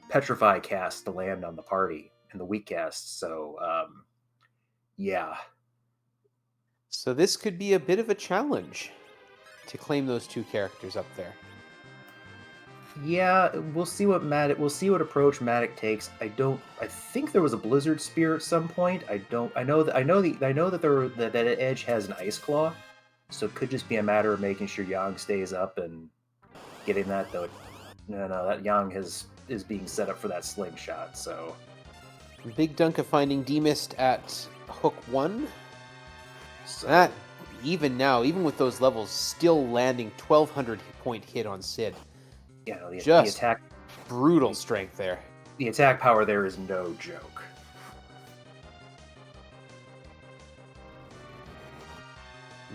petrify casts to land on the party and the weak casts. So yeah, So this could be a bit of a challenge to claim those two characters up there. yeah, we'll see what approach Matik takes. I think there was a Blizzard Spear at some point. I know that Edge has an Ice Claw, so it could just be a matter of making sure Yang stays up and getting that though. No, that Yang is being set up for that slingshot. So Big Dunka finding Demist at hook 1. So, That, even now, even with those levels, still landing 1,200 point hit on Sid. you know, the Just attack brutal strength there. the attack power there is no joke.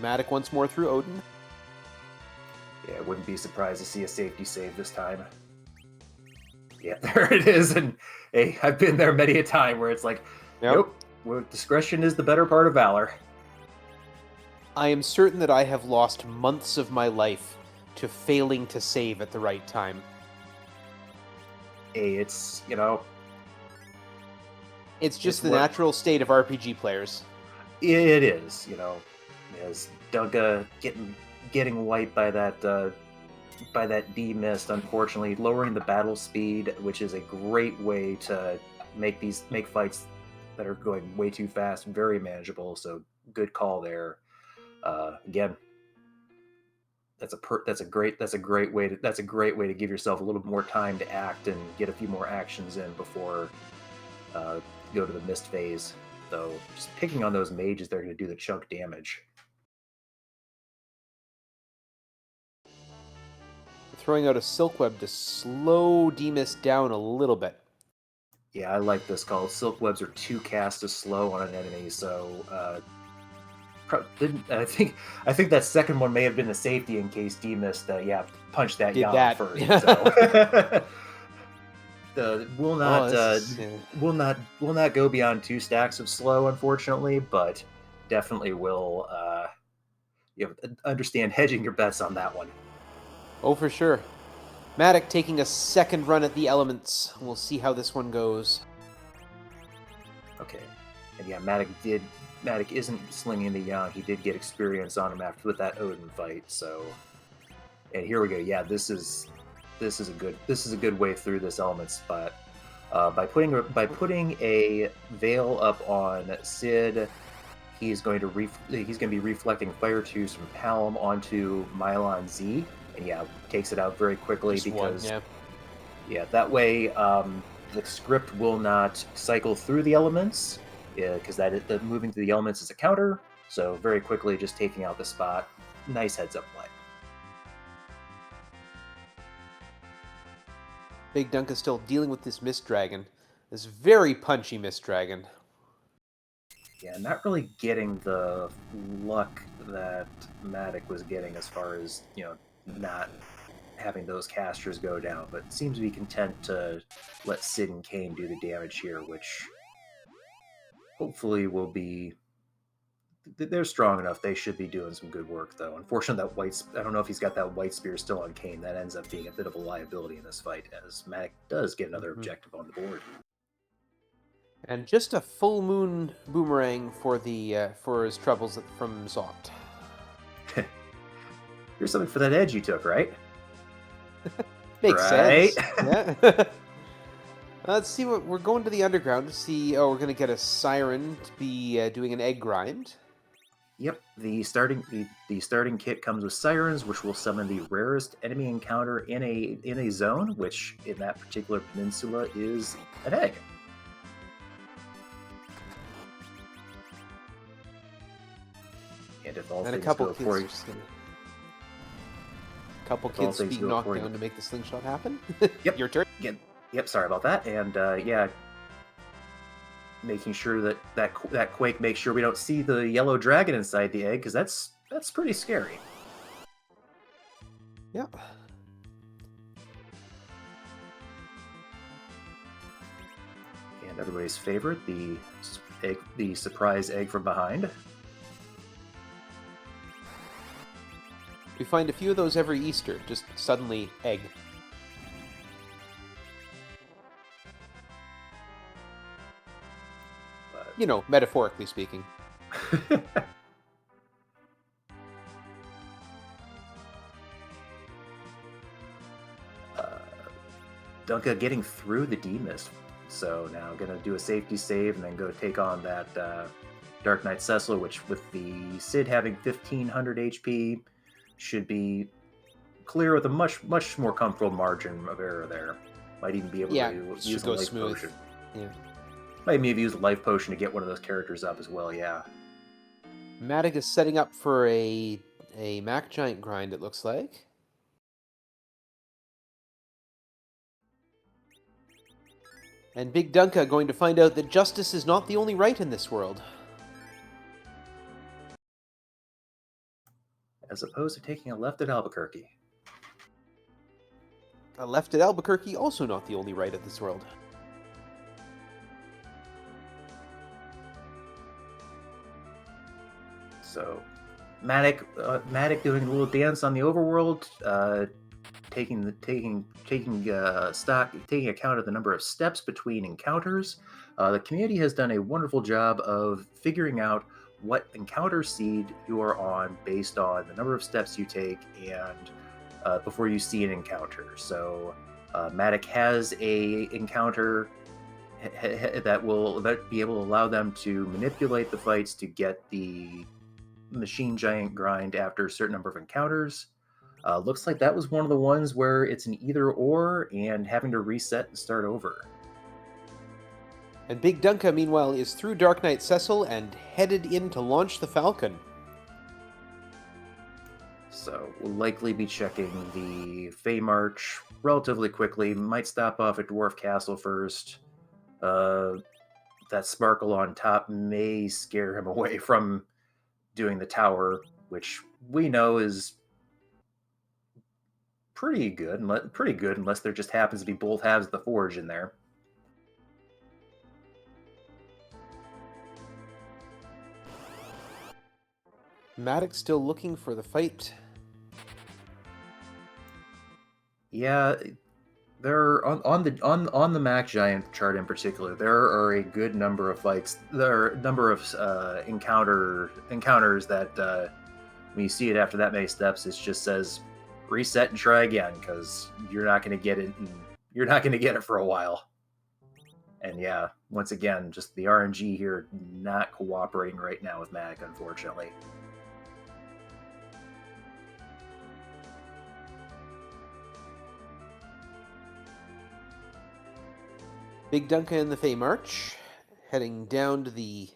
Matik once more through Odin. Yeah, I wouldn't be surprised to see a safety save this time. Yeah, there it is, and hey, I've been there many a time where it's like, nope, well, discretion is the better part of valor. I am certain that I have lost months of my life to failing to save at the right time. Hey, it's, It's just It's the what- natural state of RPG players. it is, as Dunka getting wiped by that D mist, unfortunately, lowering the battle speed, which is a great way to make fights that are going way too fast very manageable. So good call there. Again, that's a great way to give yourself a little more time to act and get a few more actions in before you go to the mist phase. Though just picking on those mages, they're going to do the chunk damage. Throwing out a silk web to slow Demist down a little bit. Yeah, I like this call. Silk webs are 2 casts as slow on an enemy, so I think that second one may have been a safety in case D-Mist, punched that Did Yang that. first. So will Oh, not go beyond 2 stacks of slow, unfortunately, but definitely will. Understand hedging your bets on that one. Oh, for sure. Matik taking a second run at the elements. We'll see how this one goes. Okay, and yeah, Matik isn't slinging the Yang. He did get experience on him with that Odin fight. So, and here we go. Yeah, this is a good way through this element spot. By putting a veil up on Sid, he's going to be reflecting fire twos from Palom onto Mylon Z, and takes it out very quickly Just because one, that way the script will not cycle through the elements because the moving through the elements is a counter. So very quickly, just taking out the spot. Nice heads up play. Big Dunk is still dealing with this Mist Dragon. This very punchy Mist Dragon. Yeah, not really getting the luck that Matik was getting as far as, not having those casters go down, but seems to be content to let Sid and Kane do the damage here, which hopefully will be... They're strong enough. They should be doing some good work, though. Unfortunately, I don't know if he's got that white spear still on Kane. That ends up being a bit of a liability in this fight, as Matik does get another objective on the board. And just a full moon boomerang for his troubles from Zokt. Here's something for that edge you took, right? Makes Right? sense. Yeah. Let's see what we're going to the underground to see. Oh, we're going to get a siren to be doing an egg grind. Yep, the starting kit comes with sirens, which will summon the rarest enemy encounter in a zone, which in that particular peninsula is an egg. And if all And a things couple go kids, according, couple if all kids things being go knocked according- down to make the slingshot happen. Yep. Your turn. Yep, sorry about that. And making sure that Quake makes sure we don't see the yellow dragon inside the egg, because that's pretty scary. Yeah. And everybody's favorite, the surprise egg from behind. We find a few of those every Easter, just suddenly egg. You know, metaphorically speaking. Dunka getting through the D-Mist. So now going to do a safety save and then go take on that Dark Knight Cecil, which with the Sid having 1500 HP should be clear with a much more comfortable margin of error there. Might even be able to use a life potion. Yeah. Might maybe use a life potion to get one of those characters up as well, yeah. Matik is setting up for a Mac Giant grind, it looks like. And Big Dunka going to find out that justice is not the only right in this world. As opposed to taking a left at Albuquerque. A left at Albuquerque, also not the only right in this world. So, Matik doing a little dance on the overworld, taking account of the number of steps between encounters. The community has done a wonderful job of figuring out what encounter seed you are on based on the number of steps you take and before you see an encounter. So Matik has a encounter that will be able to allow them to manipulate the fights to get the machine giant grind after a certain number of encounters. Looks like that was one of the ones where it's an either or and having to reset and start over. And Big Dunka, meanwhile, is through Dark Knight Cecil and headed in to launch the Falcon. So we'll likely be checking the Fey March relatively quickly. Might stop off at Dwarf Castle first. That sparkle on top may scare him away from doing the tower, which we know is pretty good unless there just happens to be both halves of the forge in there. Matik still looking for the fight. Yeah, there on the Mac Giant chart in particular, there are a good number of fights. There are a number of encounters that when you see it after that many steps, it just says reset and try again, because you're not going to get it. You're not going to get it for a while. And yeah, once again, just the RNG here not cooperating right now with Matic, unfortunately. Big Dunka and the Fey March, heading down to the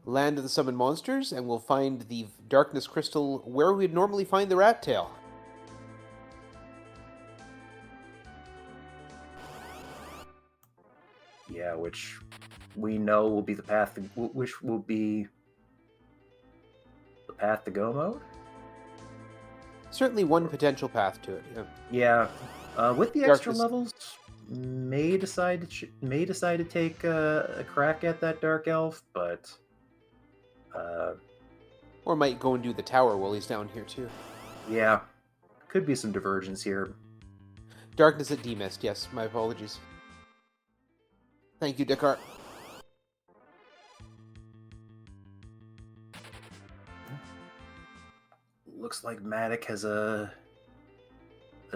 land of the summoned monsters, and we'll find the darkness crystal where we'd normally find the rat tail. Yeah, which we know will be the path, which will be the path to go mode. Certainly one potential path to it. Yeah, with the extra levels, may decide to take a crack at that dark elf, but or might go and do the tower while he's down here too. Yeah, could be some divergence here. Darkness at D-Mist, yes, my apologies. Thank you, Descartes. Looks like Matic has a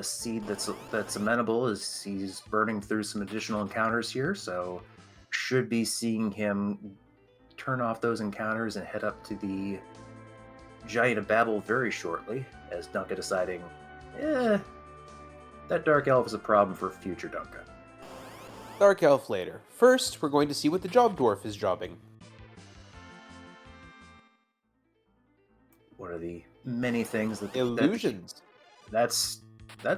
seed that's amenable, as he's burning through some additional encounters here, so should be seeing him turn off those encounters and head up to the Giant of Babel very shortly, as Dunka deciding, that Dark Elf is a problem for future Dunka. Dark Elf later. First, we're going to see what the Job Dwarf is jobbing. What are the many things that... Illusions. That's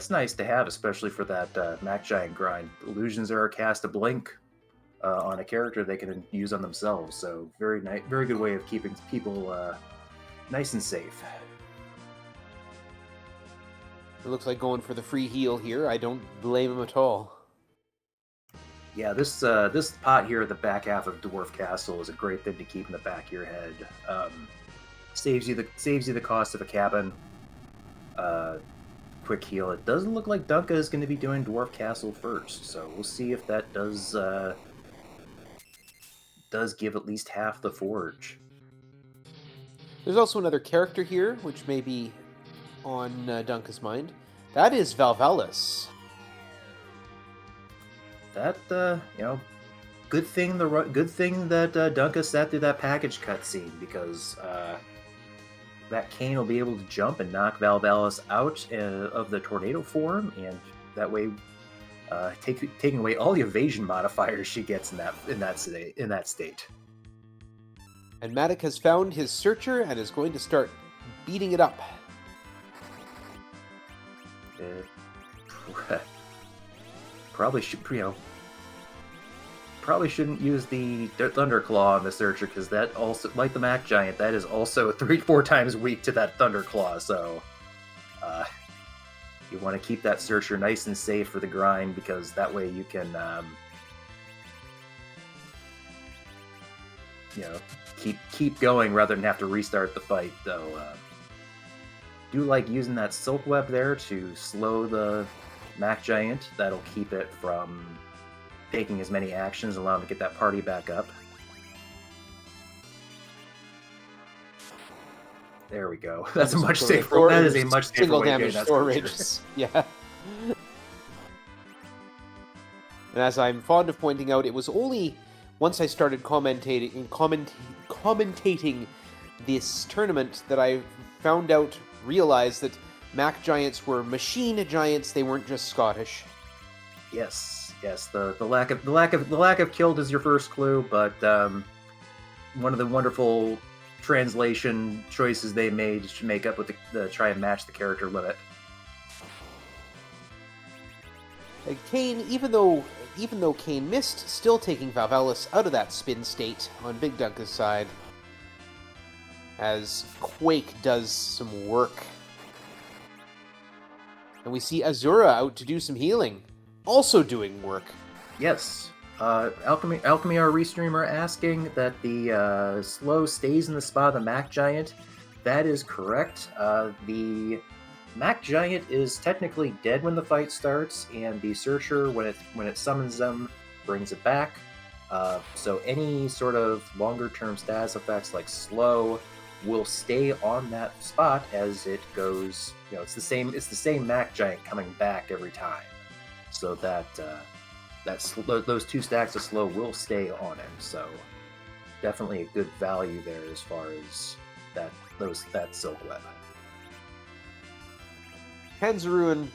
nice to have, especially for that Mac Giant grind. Illusions are a cast a blink. on a character they can use on themselves. So very nice, very good way of keeping people nice and safe. It looks like going for the free heal here. I don't blame him at all. Yeah, this pot here at the back half of Dwarf Castle is a great thing to keep in the back of your head. Saves you the cost of a cabin. Quick heal. It doesn't look like Dunka is going to be doing Dwarf Castle first, so we'll see if that does give at least half the forge. There's also another character here, which may be on Dunka's mind. That is Valvalis. That good thing that Dunka sat through that package cutscene, because that Kane will be able to jump and knock Valvalis out of the tornado form, and that way taking away all the evasion modifiers she gets in that state. And Matik has found his searcher and is going to start beating it up. Probably shouldn't use the Thunderclaw on the Searcher, because that also, like the Mac Giant, that is also 3-4 times weak to that Thunderclaw. So you want to keep that Searcher nice and safe for the grind, because that way you can keep going rather than have to restart the fight. Though do like using that Silk Web there to slow the Mac Giant. That'll keep it from taking as many actions, allow him to get that party back up. There we go. That's a much safer. That is a much safer single way damage to storage. Yeah. And as I'm fond of pointing out, it was only once I started commentating this tournament that I realized that Mac Giants were machine giants. They weren't just Scottish. Yes. The lack of killed is your first clue, but one of the wonderful translation choices they made to make up with the try and match the character limit. Kane, even though Kane missed, still taking Valvalis out of that spin state on Big Dunka's side, as Quake does some work. And we see Azura out to do some healing, also doing work. Yes. Alchemy, our restreamer, asking that the slow stays in the spot of the Mac Giant. That is correct. The Mac Giant is technically dead when the fight starts, and the Searcher, when it summons them, brings it back. So any sort of longer-term status effects like slow will stay on that spot as it goes. It's the same Mac Giant coming back every time. So those 2 stacks of slow will stay on him. So definitely a good value there as far as that Silk Web. Hanzaruan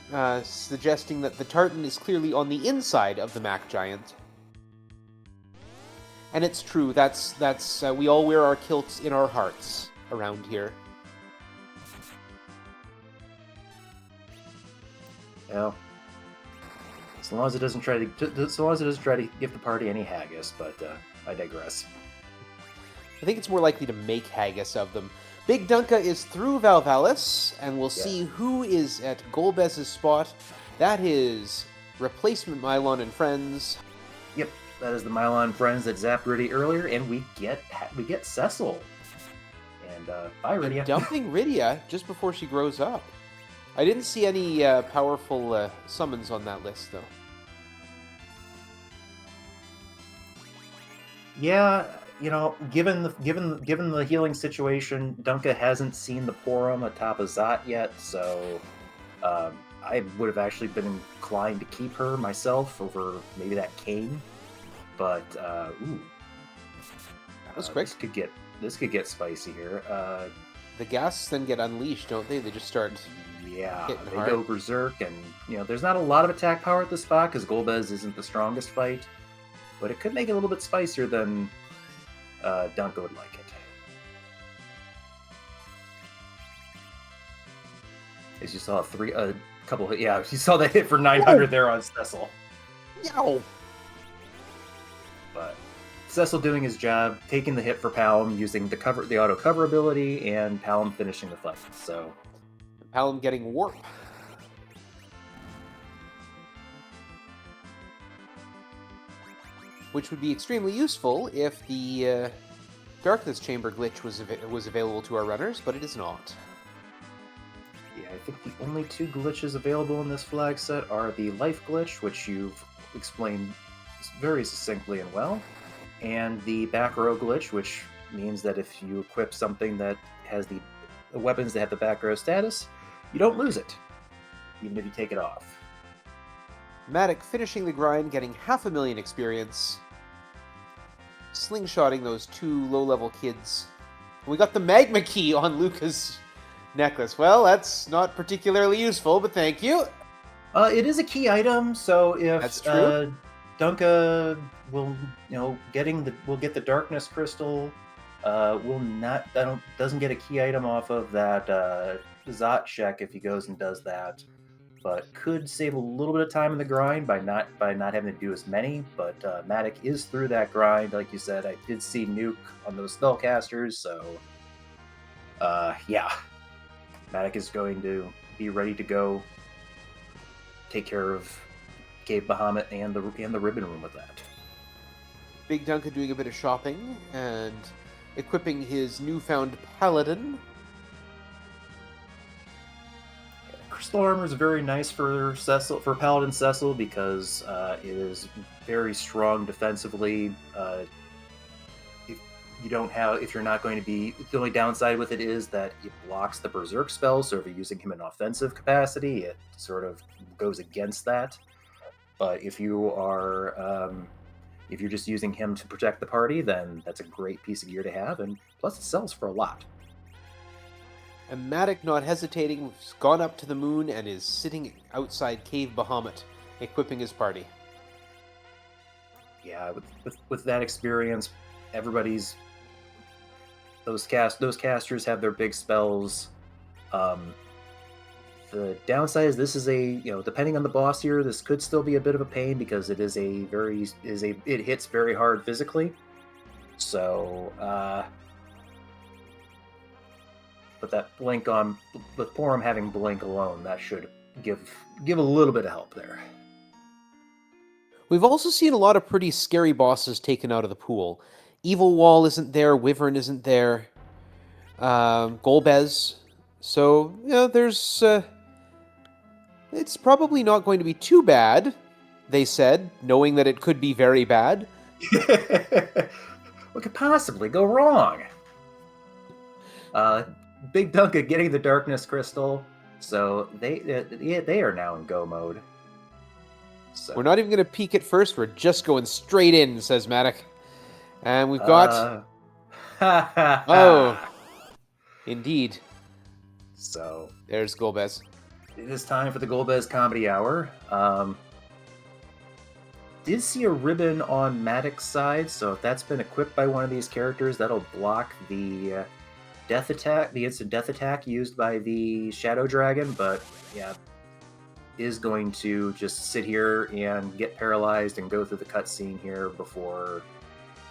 suggesting that the tartan is clearly on the inside of the Mac Giant. And it's true, that's we all wear our kilts in our hearts around here. Well, as long as it doesn't try to give the party any haggis, but I digress. I think it's more likely to make haggis of them. Big Dunka is through Valvalis, and we'll see who is at Golbez's spot. That is replacement Mylon and friends. Yep, that is the Mylon friends that zapped Riddy earlier, and we get Cecil. And bye, Rydia. Dumping Rydia just before she grows up. I didn't see any powerful summons on that list, though. Yeah, given the healing situation, Dunka hasn't seen the Porum atop of Zot yet, so I would have actually been inclined to keep her myself over maybe that Kane. But that was quick. This could get spicy here. The ghasts then get unleashed, don't they? They just start. Yeah, they go berserk, and there's not a lot of attack power at this spot because Golbez isn't the strongest fight, but it could make it a little bit spicier than Dunka would like it. As you saw you saw that hit for 900 there on Cecil. Yow! But Cecil doing his job, taking the hit for Palom, using the auto cover ability, and Palom finishing the fight. So Palom getting warp. Which would be extremely useful if the Darkness Chamber glitch was available to our runners, but it is not. yeah, I think the only two glitches available in this flag set are the life glitch, which you've explained very succinctly and well, and the back row glitch, which means that if you equip something that has the weapons that have the back row status, you don't lose it, even if you take it off. Matik finishing the grind, getting 500,000 experience, slingshotting those two low-level kids. And we got the magma key on Luca's necklace. Well, that's not particularly useful, but thank you. It is a key item, so if That's true. Dunka will, will get the darkness crystal. Doesn't get a key item off of that Zot check if he goes and does that, but could save a little bit of time in the grind by not having to do as many. But Matik is through that grind, like you said. I did see nuke on those spellcasters, so yeah, Matik is going to be ready to go take care of Cave Bahamut and the Ribbon Room with that. Big Dunka doing a bit of shopping and equipping his newfound paladin. Crystal armor is very nice for Paladin Cecil because it is very strong defensively. If you're not going to be, the only downside with it is that it blocks the Berserk spell. So if you're using him in offensive capacity, it sort of goes against that. But if you're just using him to protect the party, then that's a great piece of gear to have, and plus it sells for a lot. And Matik, not hesitating, has gone up to the moon and is sitting outside Cave Bahamut, equipping his party. Yeah, with that experience, everybody's those casters have their big spells. The downside is this is depending on the boss here, this could still be a bit of a pain because it it hits very hard physically. So, but that blink with Porum having blink alone, that should give a little bit of help there. We've also seen a lot of pretty scary bosses taken out of the pool. Evil Wall isn't there, Wyvern isn't there, Golbez. So, there's... it's probably not going to be too bad, they said, knowing that it could be very bad. What could possibly go wrong? Big Dunka getting the Darkness Crystal, so they are now in go mode. So. We're not even going to peek at first, we're just going straight in, says Matik. And we've got... oh, indeed. So... there's Golbez. It is time for the Golbez Comedy Hour. Did see a ribbon on Matik's side, so if that's been equipped by one of these characters, that'll block the death attack, the instant death attack used by the Shadow Dragon, but yeah, is going to just sit here and get paralyzed and go through the cutscene here before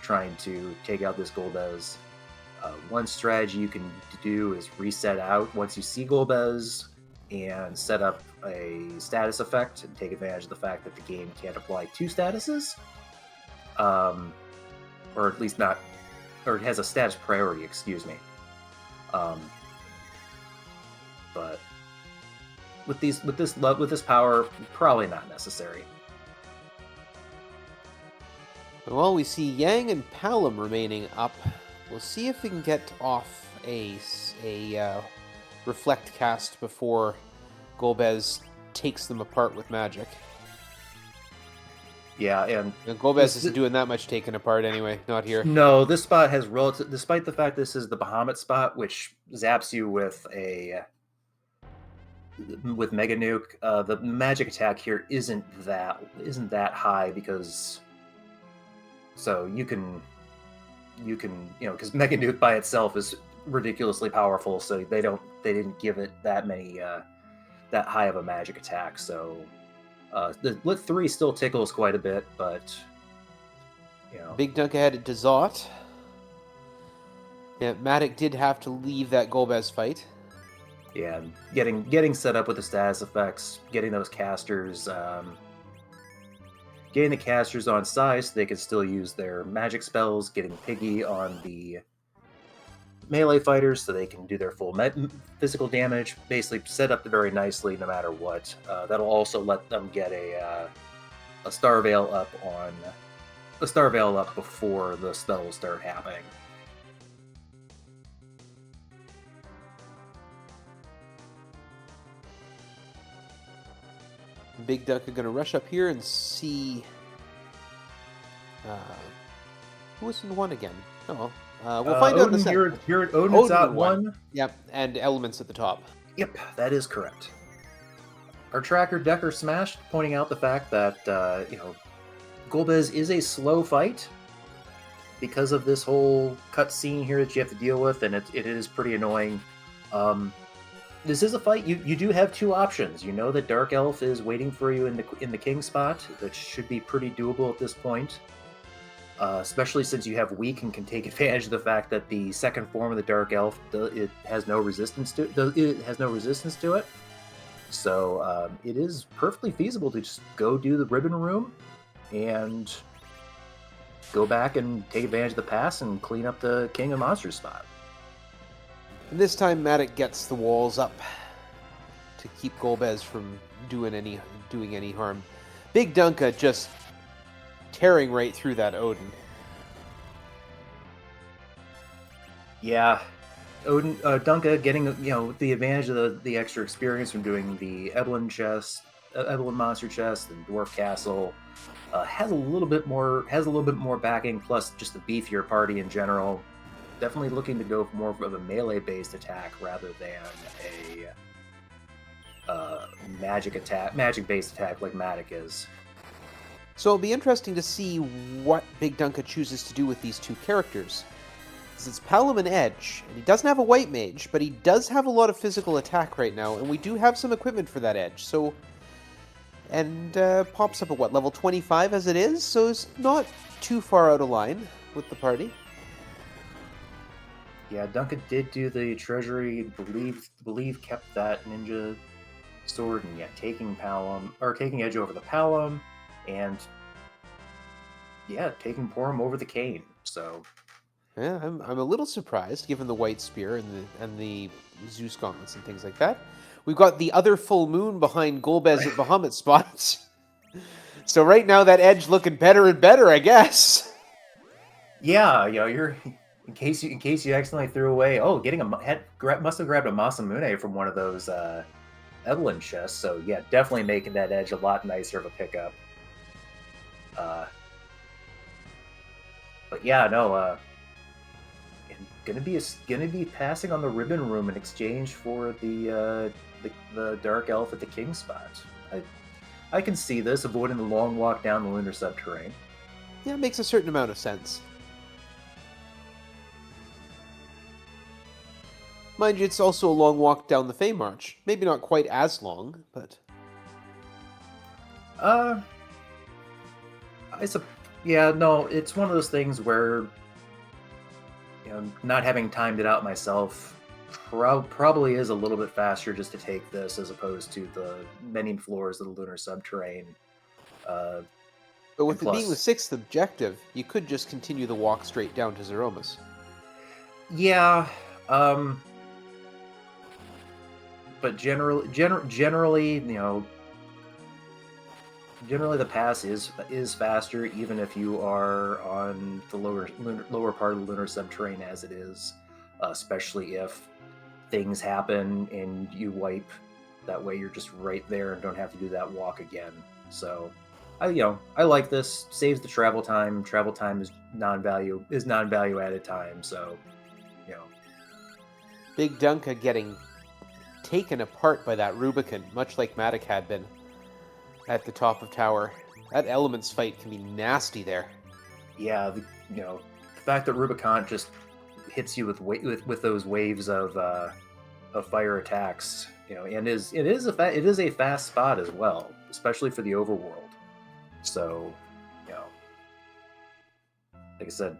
trying to take out this Golbez. One strategy you can do is reset out once you see Golbez and set up a status effect and take advantage of the fact that the game can't apply two statuses, or at least not, or it has a status priority, excuse me. But with this power, probably not necessary. Well, we see Yang and Palom remaining up. We'll see if we can get off a reflect cast before Golbez takes them apart with magic. Yeah, and Golbez isn't doing that much taken apart anyway, not here. No, this spot has relative, despite the fact this is the Bahamut spot, which zaps you with Mega Nuke, the magic attack here isn't that high because you can because Mega Nuke by itself is ridiculously powerful, so they didn't give it that high of a magic attack. So the Lit 3 still tickles quite a bit, but You know, Big Dunka headed to Zot. Yeah, Matik did have to leave that Golbez fight. yeah, getting set up with the status effects, getting those casters, getting the casters on side so they can still use their magic spells, getting Piggy on the melee fighters so they can do their full physical damage. Basically, set up very nicely no matter what. That'll also let them get a Star Veil up before the spells start happening. Big Duck are going to rush up here and see who was in one again. Oh, we'll find out in a second. Odin's at one. Yep, and elements at the top. Yep, that is correct. Our tracker Decker smashed, pointing out the fact that Golbez is a slow fight because of this whole cutscene here that you have to deal with, and it is pretty annoying. This is a fight. You do have two options. You know that Dark Elf is waiting for you in the king spot. That should be pretty doable at this point, especially since you have weak and can take advantage of the fact that the second form of the Dark Elf it has no resistance to it. So it is perfectly feasible to just go do the Ribbon Room and go back and take advantage of the pass and clean up the King of Monsters spot. And this time Matik gets the walls up to keep Golbez from doing any harm. Big Dunka just tearing right through that Odin. Yeah, Odin Dunka getting the advantage of the extra experience from doing the Eblan monster chest and Dwarf Castle. Has a little bit more backing, plus just a beefier party in general. Definitely looking to go for more of a melee-based attack rather than a magic-based attack like Matik is. So it'll be interesting to see what Big Dunka chooses to do with these two characters. Because it's Palom and Edge, and he doesn't have a white mage, but he does have a lot of physical attack right now, and we do have some equipment for that Edge. So, and pops up at level 25 as it is, so it's not too far out of line with the party. Yeah, Duncan did do the treasury. Believe kept that ninja sword, and taking Edge over the Palom, and taking Porum over the Cane. So yeah, I'm a little surprised given the white spear and the Zeus gauntlets and things like that. We've got the other full moon behind Golbez at Bahamut spots. So right now that Edge looking better and better, I guess. Yeah, you're. In case you accidentally threw away, must have grabbed a Masamune from one of those Eblan chests. So yeah, definitely making that Edge a lot nicer of a pickup. But yeah, no, gonna be passing on the Ribbon Room in exchange for the Dark Elf at the King spot. I can see this, avoiding the long walk down the Lunar subterranean. Yeah, it makes a certain amount of sense. Mind you, it's also a long walk down the Fey March. Maybe not quite as long, but... it's one of those things where, not having timed it out myself, probably is a little bit faster just to take this as opposed to the many floors of the Lunar subterranean. But with it being the 6th objective, you could just continue the walk straight down to Zeromus. Yeah, but generally, the pass is faster, even if you are on the lower part of the Lunar subterranean as it is, especially if things happen and you wipe. That way, you're just right there and don't have to do that walk again. So, I like this. Saves the travel time. Travel time is non-value added time. So, Big Dunka getting taken apart by that Rubicon, much like Matik had been at the top of tower. That Elements fight can be nasty there. Yeah, the fact that Rubicon just hits you with those waves of fire attacks, and it is a fast spot as well, especially for the overworld. So, like I said,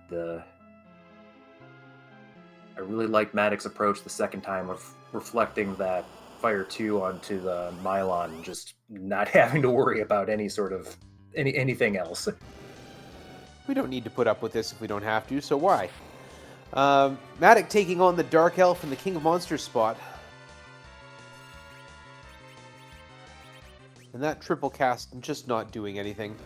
I really liked Matik's approach the second time of reflecting that Fire 2 onto the Mylon and just not having to worry about any sort of anything else. We don't need to put up with this if we don't have to, so why? Matik taking on the Dark Elf in the King of Monsters spot. And that triple cast just not doing anything.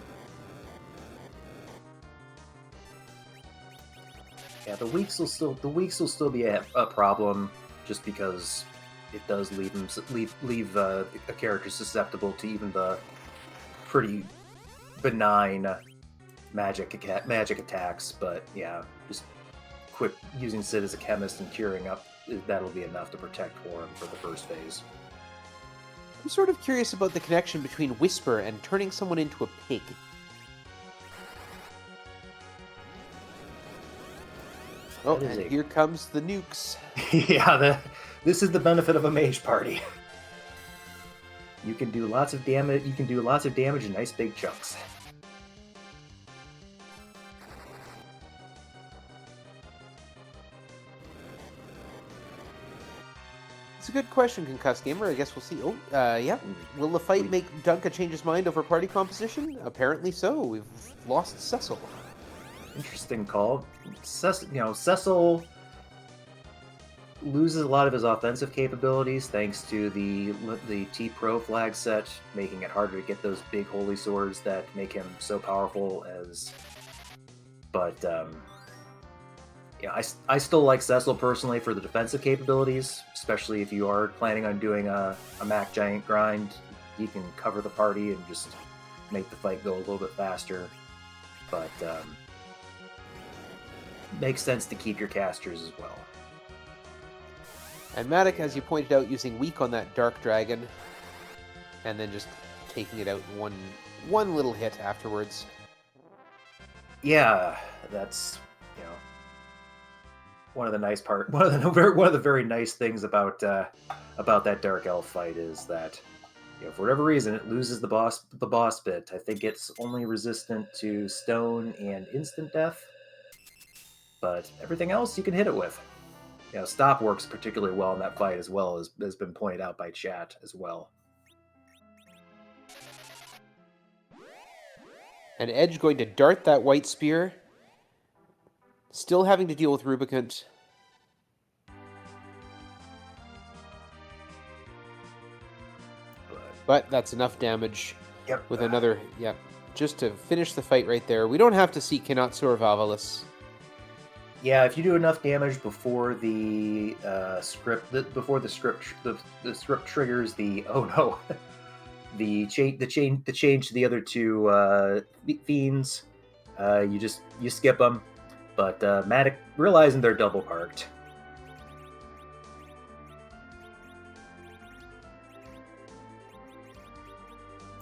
Yeah, the weeks will still be a problem, just because it does leave a character susceptible to even the pretty benign magic attacks. But yeah, just quick using Sid as a chemist and curing up, that'll be enough to protect Horum for the first phase. I'm sort of curious about the connection between Whisper and turning someone into a pig. Oh, and here comes the nukes. Yeah, this is the benefit of a mage party. You can do lots of damage. You can do lots of damage in nice big chunks. It's a good question, Concussed Gamer. I guess we'll see. Oh, yeah. Will the fight make Dunka change his mind over party composition? Apparently so. We've lost Cecil. Interesting call. Cecil loses a lot of his offensive capabilities thanks to the T-Pro flag set, making it harder to get those big holy swords that make him so powerful as... But, yeah, I still like Cecil personally for the defensive capabilities, especially if you are planning on doing a Mac Giant grind. He can cover the party and just make the fight go a little bit faster. But, makes sense to keep your casters as well. And Matik, as you pointed out, using weak on that Dark Dragon, and then just taking it out in one little hit afterwards. Yeah, that's one of the very nice things about that Dark Elf fight is that for whatever reason it loses the boss bit. I think it's only resistant to stone and instant death, but everything else you can hit it with. Stop works particularly well in that fight, as well as has been pointed out by chat as well. And Edge going to dart that white spear. Still having to deal with Rubicant. But that's enough damage. Yep. With another, just to finish the fight right there. We don't have to see Kinatsu or Valvalis. Yeah, if you do enough damage before the script triggers the the change to the other two fiends, you skip them. But Matik, realizing they're double parked.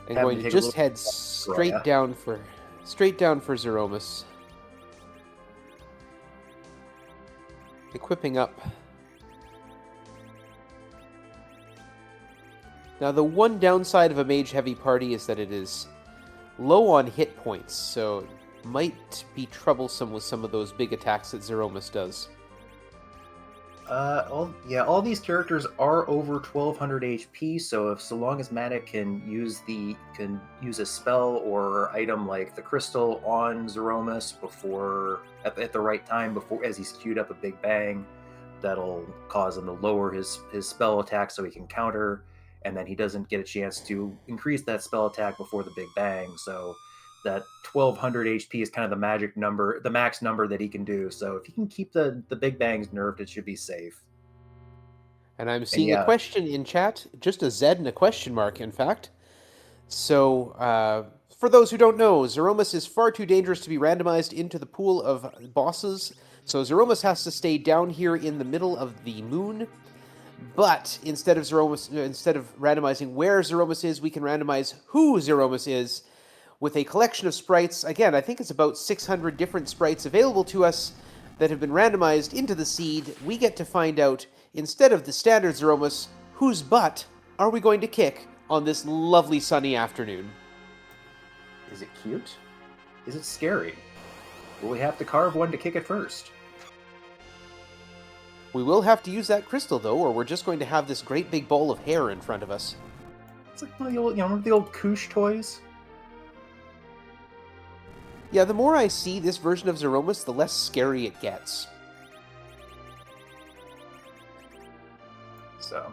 And going to just head straight down for Zeromus. Equipping up. Now the one downside of a mage heavy party is that it is low on hit points, so it might be troublesome with some of those big attacks that Zeromus does. All these characters are over 1200 HP, so long as Matik can use a spell or item like the crystal on Zeromus at the right time as he's queued up a big bang, that'll cause him to lower his spell attack so he can counter, and then he doesn't get a chance to increase that spell attack before the big bang. So that 1200 HP is kind of the magic number, the max number that he can do. So if he can keep the big bangs nerfed, it should be safe. And I'm seeing a question in chat, just a Z and a question mark, in fact. So, for those who don't know, Zeromus is far too dangerous to be randomized into the pool of bosses. So Zeromus has to stay down here in the middle of the moon. But instead of randomizing where Zeromus is, we can randomize who Zeromus is with a collection of sprites. Again, I think it's about 600 different sprites available to us that have been randomized into the seed. We get to find out, instead of the standard Zeromus, whose butt are we going to kick on this lovely sunny afternoon? Is it cute? Is it scary? Will we have to carve one to kick it first? We will have to use that crystal, though, or we're just going to have this great big ball of hair in front of us. It's like one of the old, one of the old Koosh toys. Yeah, the more I see this version of Zeromus, the less scary it gets. So,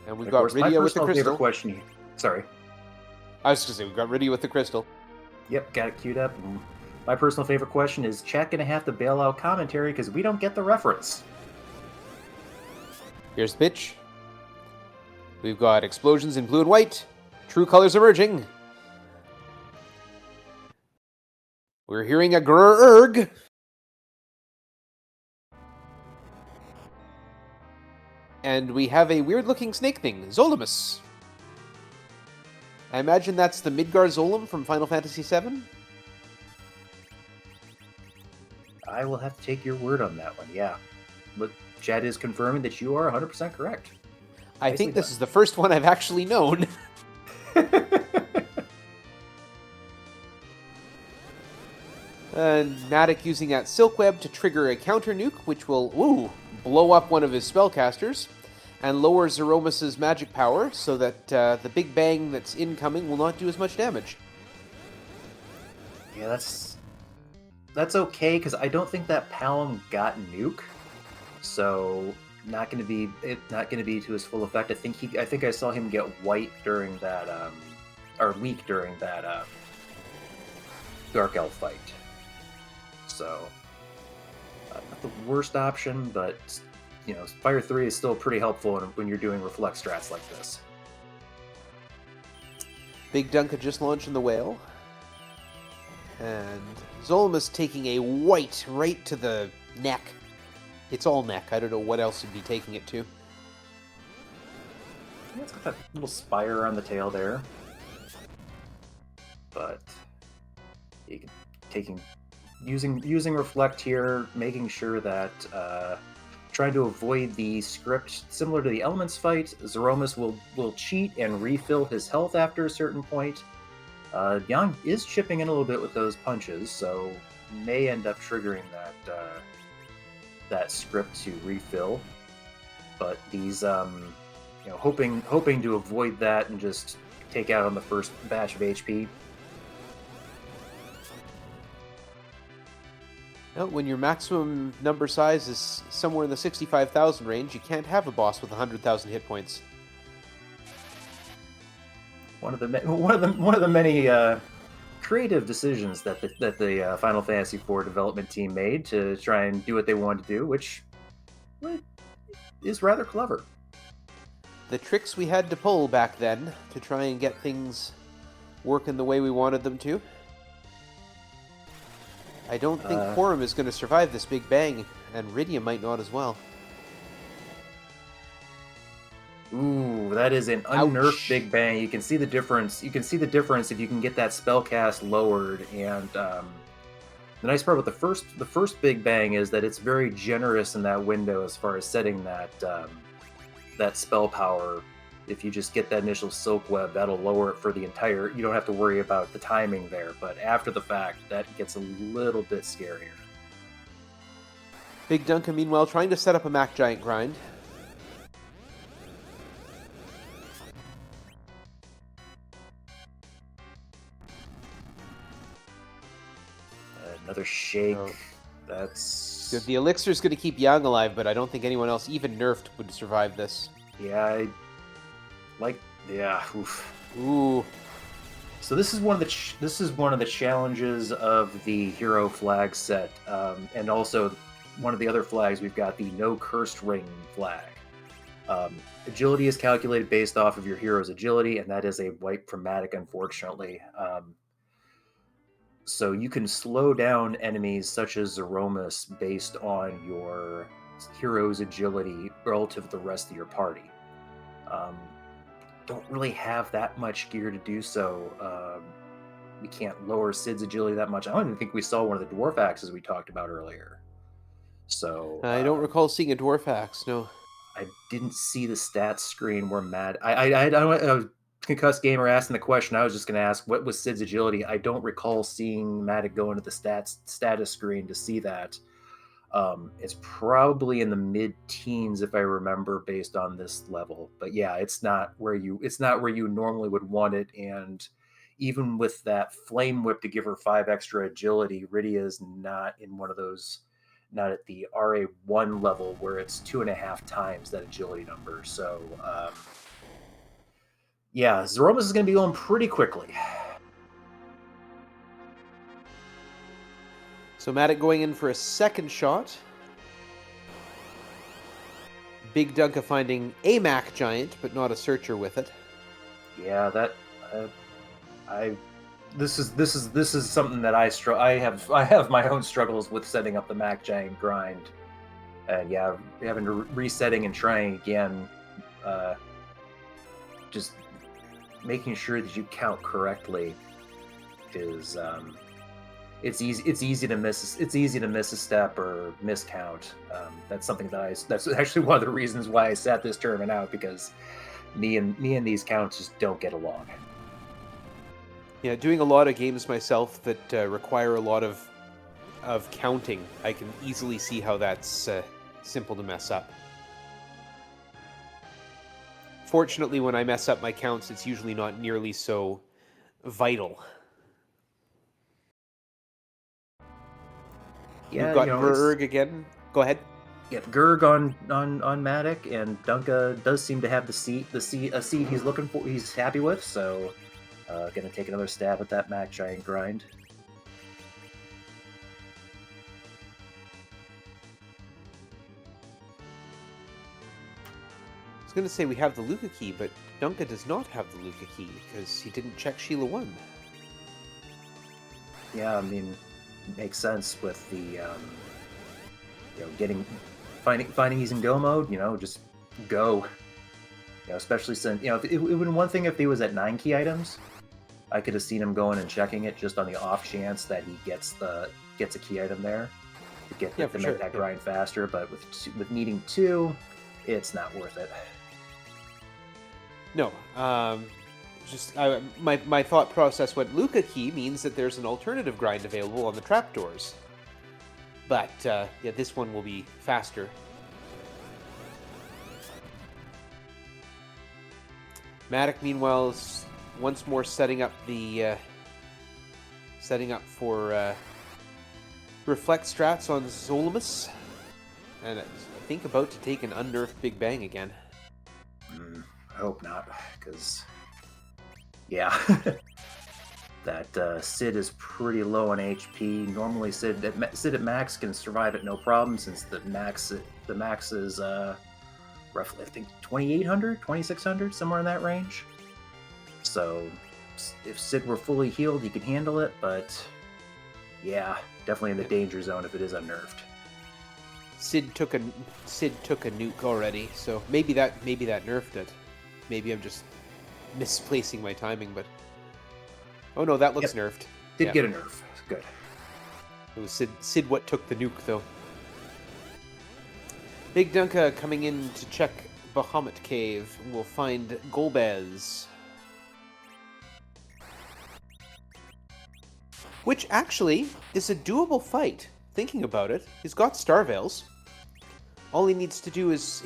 and we've got Rydia with the crystal. Favorite question. Sorry. I was just going to say, we've got Rydia with the crystal. Yep, got it queued up. My personal favorite question is chat going to have to bail out commentary because we don't get the reference. Here's the pitch. We've got explosions in blue and white. True colors emerging. We're hearing a grrrg. And we have a weird-looking snake thing, Zolimus. I imagine that's the Midgar Zolom from Final Fantasy VII? I will have to take your word on that one, yeah. But chat is confirming that you are 100% correct. I think this is the first one I've actually known. Matik using that Silk Web to trigger a counter nuke, which will blow up one of his spellcasters and lower Zeromus' magic power so that the Big Bang that's incoming will not do as much damage. Yeah, that's okay, because I don't think that Palom got nuke, so not going to be to his full effect. I think I saw him get white during that or weak during that Dark Elf fight. So not the worst option, but Fire 3 is still pretty helpful when you're doing reflect strats like this. Big Dunka just launching the whale. And Zolimus taking a white right to the neck. It's all neck. I don't know what else he'd be taking it to. Yeah, it's got that little spire on the tail there. But using reflect here, making sure that trying to avoid the script similar to the Elements fight. Zeromus will cheat and refill his health after a certain point. Yang is chipping in a little bit with those punches, so may end up triggering that script to refill. But these, hoping to avoid that and just take out on the first batch of HP. Well, when your maximum number size is somewhere in the 65,000 range, you can't have a boss with 100,000 hit points. One of the many creative decisions that the Final Fantasy IV development team made to try and do what they wanted to do, which is rather clever. The tricks we had to pull back then to try and get things working the way we wanted them to. I don't think Quorum is going to survive this Big Bang, and Rydia might not as well. Ooh, that is an unnerfed Big Bang. You can see the difference. You can see the difference if you can get that spell cast lowered. And the nice part about the first Big Bang is that it's very generous in that window as far as setting that spell power. If you just get that initial Silk Web, that'll lower it for the entire... You don't have to worry about the timing there, but after the fact, that gets a little bit scarier. Big Dunka, meanwhile, trying to set up a Mac Giant grind. Another shake. Oh. That's... Good. The elixir's going to keep Yang alive, but I don't think anyone else, even nerfed, would survive this. Yeah, oof. Ooh. So this is one of the challenges of the hero flag set, and also one of the other flags. We've got the no cursed ring flag. Agility is calculated based off of your hero's agility, and that is a wipe from Matik, unfortunately. So you can slow down enemies such as Zeromus based on your hero's agility relative to the rest of your party. Don't really have that much gear to do so. We can't lower Sid's agility that much. I don't even think we saw one of the dwarf axes we talked about earlier. So I don't recall seeing a dwarf axe. No, I didn't see the stats screen where I Concussed Gamer asking the question. I was just going to ask, what was Sid's agility? I don't recall seeing Matik go into the status screen to see that. It's probably in the mid-teens if I remember, based on this level. But yeah, it's not where you normally would want it. And even with that flame whip to give her 5 extra agility, Rydia is not in one of those. Not at the RA1 level where it's 2.5 times that agility number. So. Yeah, Zeromus is going to be going pretty quickly. So Matik going in for a second shot. Big Dunka finding a Mac Giant, but not a Searcher with it. Yeah, that this is something that I have my own struggles with setting up the Mac Giant grind, and yeah, having to resetting and trying again, just making sure that you count correctly is it's easy to miss a step or miscount. That's something that's actually one of the reasons why I sat this tournament out, because me and these counts just don't get along. Yeah, doing a lot of games myself that require a lot of counting, I can easily see how that's simple to mess up. Fortunately, when I mess up my counts, it's usually not nearly so vital. Yeah, We've got Gurg again. Go ahead. Yeah, Gurg on Matik, and Dunka does seem to have a seat he's looking for. He's happy with, so gonna take another stab at that Mac Giant grind. I was going to say we have the Luca key, but Dunka does not have the Luca key because he didn't check Sheila 1. Yeah, I mean, makes sense with the finding he's in go mode. Just go. Especially since it would have been one thing if he was at 9 key items. I could have seen him going and checking it just on the off chance that he gets a key item there to make that grind faster. But with needing 2, it's not worth it. No, my thought process went Luca key means that there's an alternative grind available on the trapdoors. But this one will be faster. Matik, meanwhile, is once more setting up for reflect strats on Zemus, and I think about to take an unnerfed Big Bang again. I hope not, because yeah, that Sid is pretty low on HP. Normally, Sid at max can survive it no problem, since the max is roughly, I think, 2,800, 2,600, somewhere in that range. So if Sid were fully healed, he could handle it, but yeah, definitely in the danger zone if it is unnerved. Sid took a nuke already, so maybe that nerfed it. Maybe I'm just misplacing my timing, but oh no, that looks nerfed. Did get a nerf. Good. It was Sid what took the nuke though. Big Dunka coming in to check Bahamut Cave. We'll find Golbez, which actually is a doable fight. Thinking about it, he's got Star Veils. All he needs to do is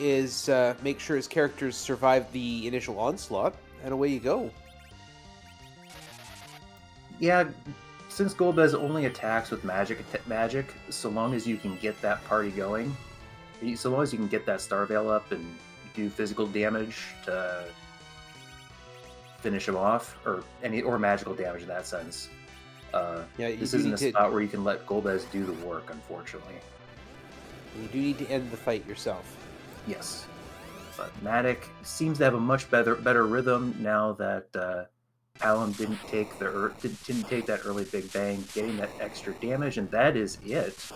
make sure his characters survive the initial onslaught, and away you go. Yeah, since Golbez only attacks with magic, so long as you can get that party going, so long as you can get that Star Veil up and do physical damage to finish him off, or magical damage in that sense. This isn't a spot where you can let Golbez do the work, unfortunately. You do need to end the fight yourself. Yes, but Matik seems to have a much better rhythm now that Alum didn't take that early Big Bang, getting that extra damage, and that is it.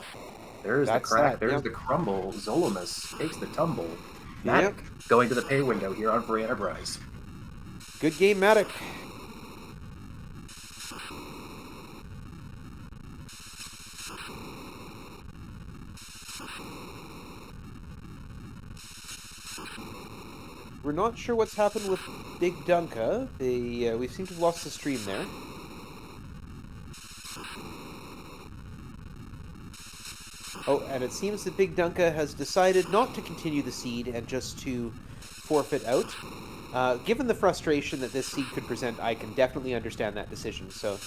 There's the crack. There's the crumble. Zemus takes the tumble. Matik going to the pay window here on Free Enterprise. Good game, Matik. We're we're not sure what's happened with Big Dunka. We seem to have lost the stream there. Oh, and it seems that Big Dunka has decided not to continue the seed and just to forfeit out. Given the frustration that this seed could present, I can definitely understand that decision. So,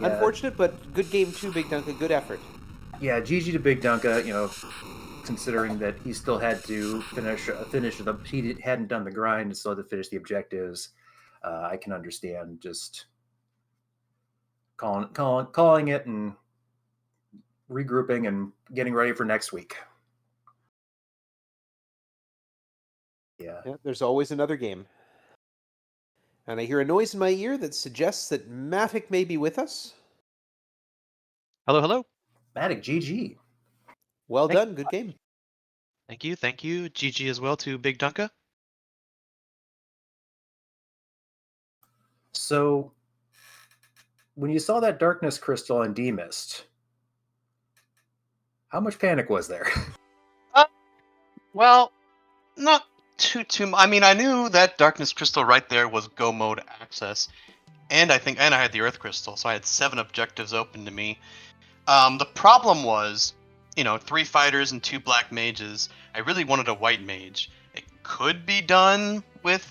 unfortunate, but good game too, Big Dunka. Good effort. Yeah, GG to Big Dunka. Considering that he still had to finish the hadn't done the grind and still had to finish the objectives. I can understand just calling it and regrouping and getting ready for next week. Yeah. There's always another game. And I hear a noise in my ear that suggests that Matik may be with us. Hello, hello. Matik, GG. Well done, good game. Thank you. GG as well to Big Dunka. So, when you saw that darkness crystal on D-Mist, how much panic was there? Well, not too. I mean, I knew that darkness crystal right there was go mode access, and I had the earth crystal, so I had 7 objectives open to me. The problem was, 3 fighters and 2 black mages. I really wanted a white mage. It could be done with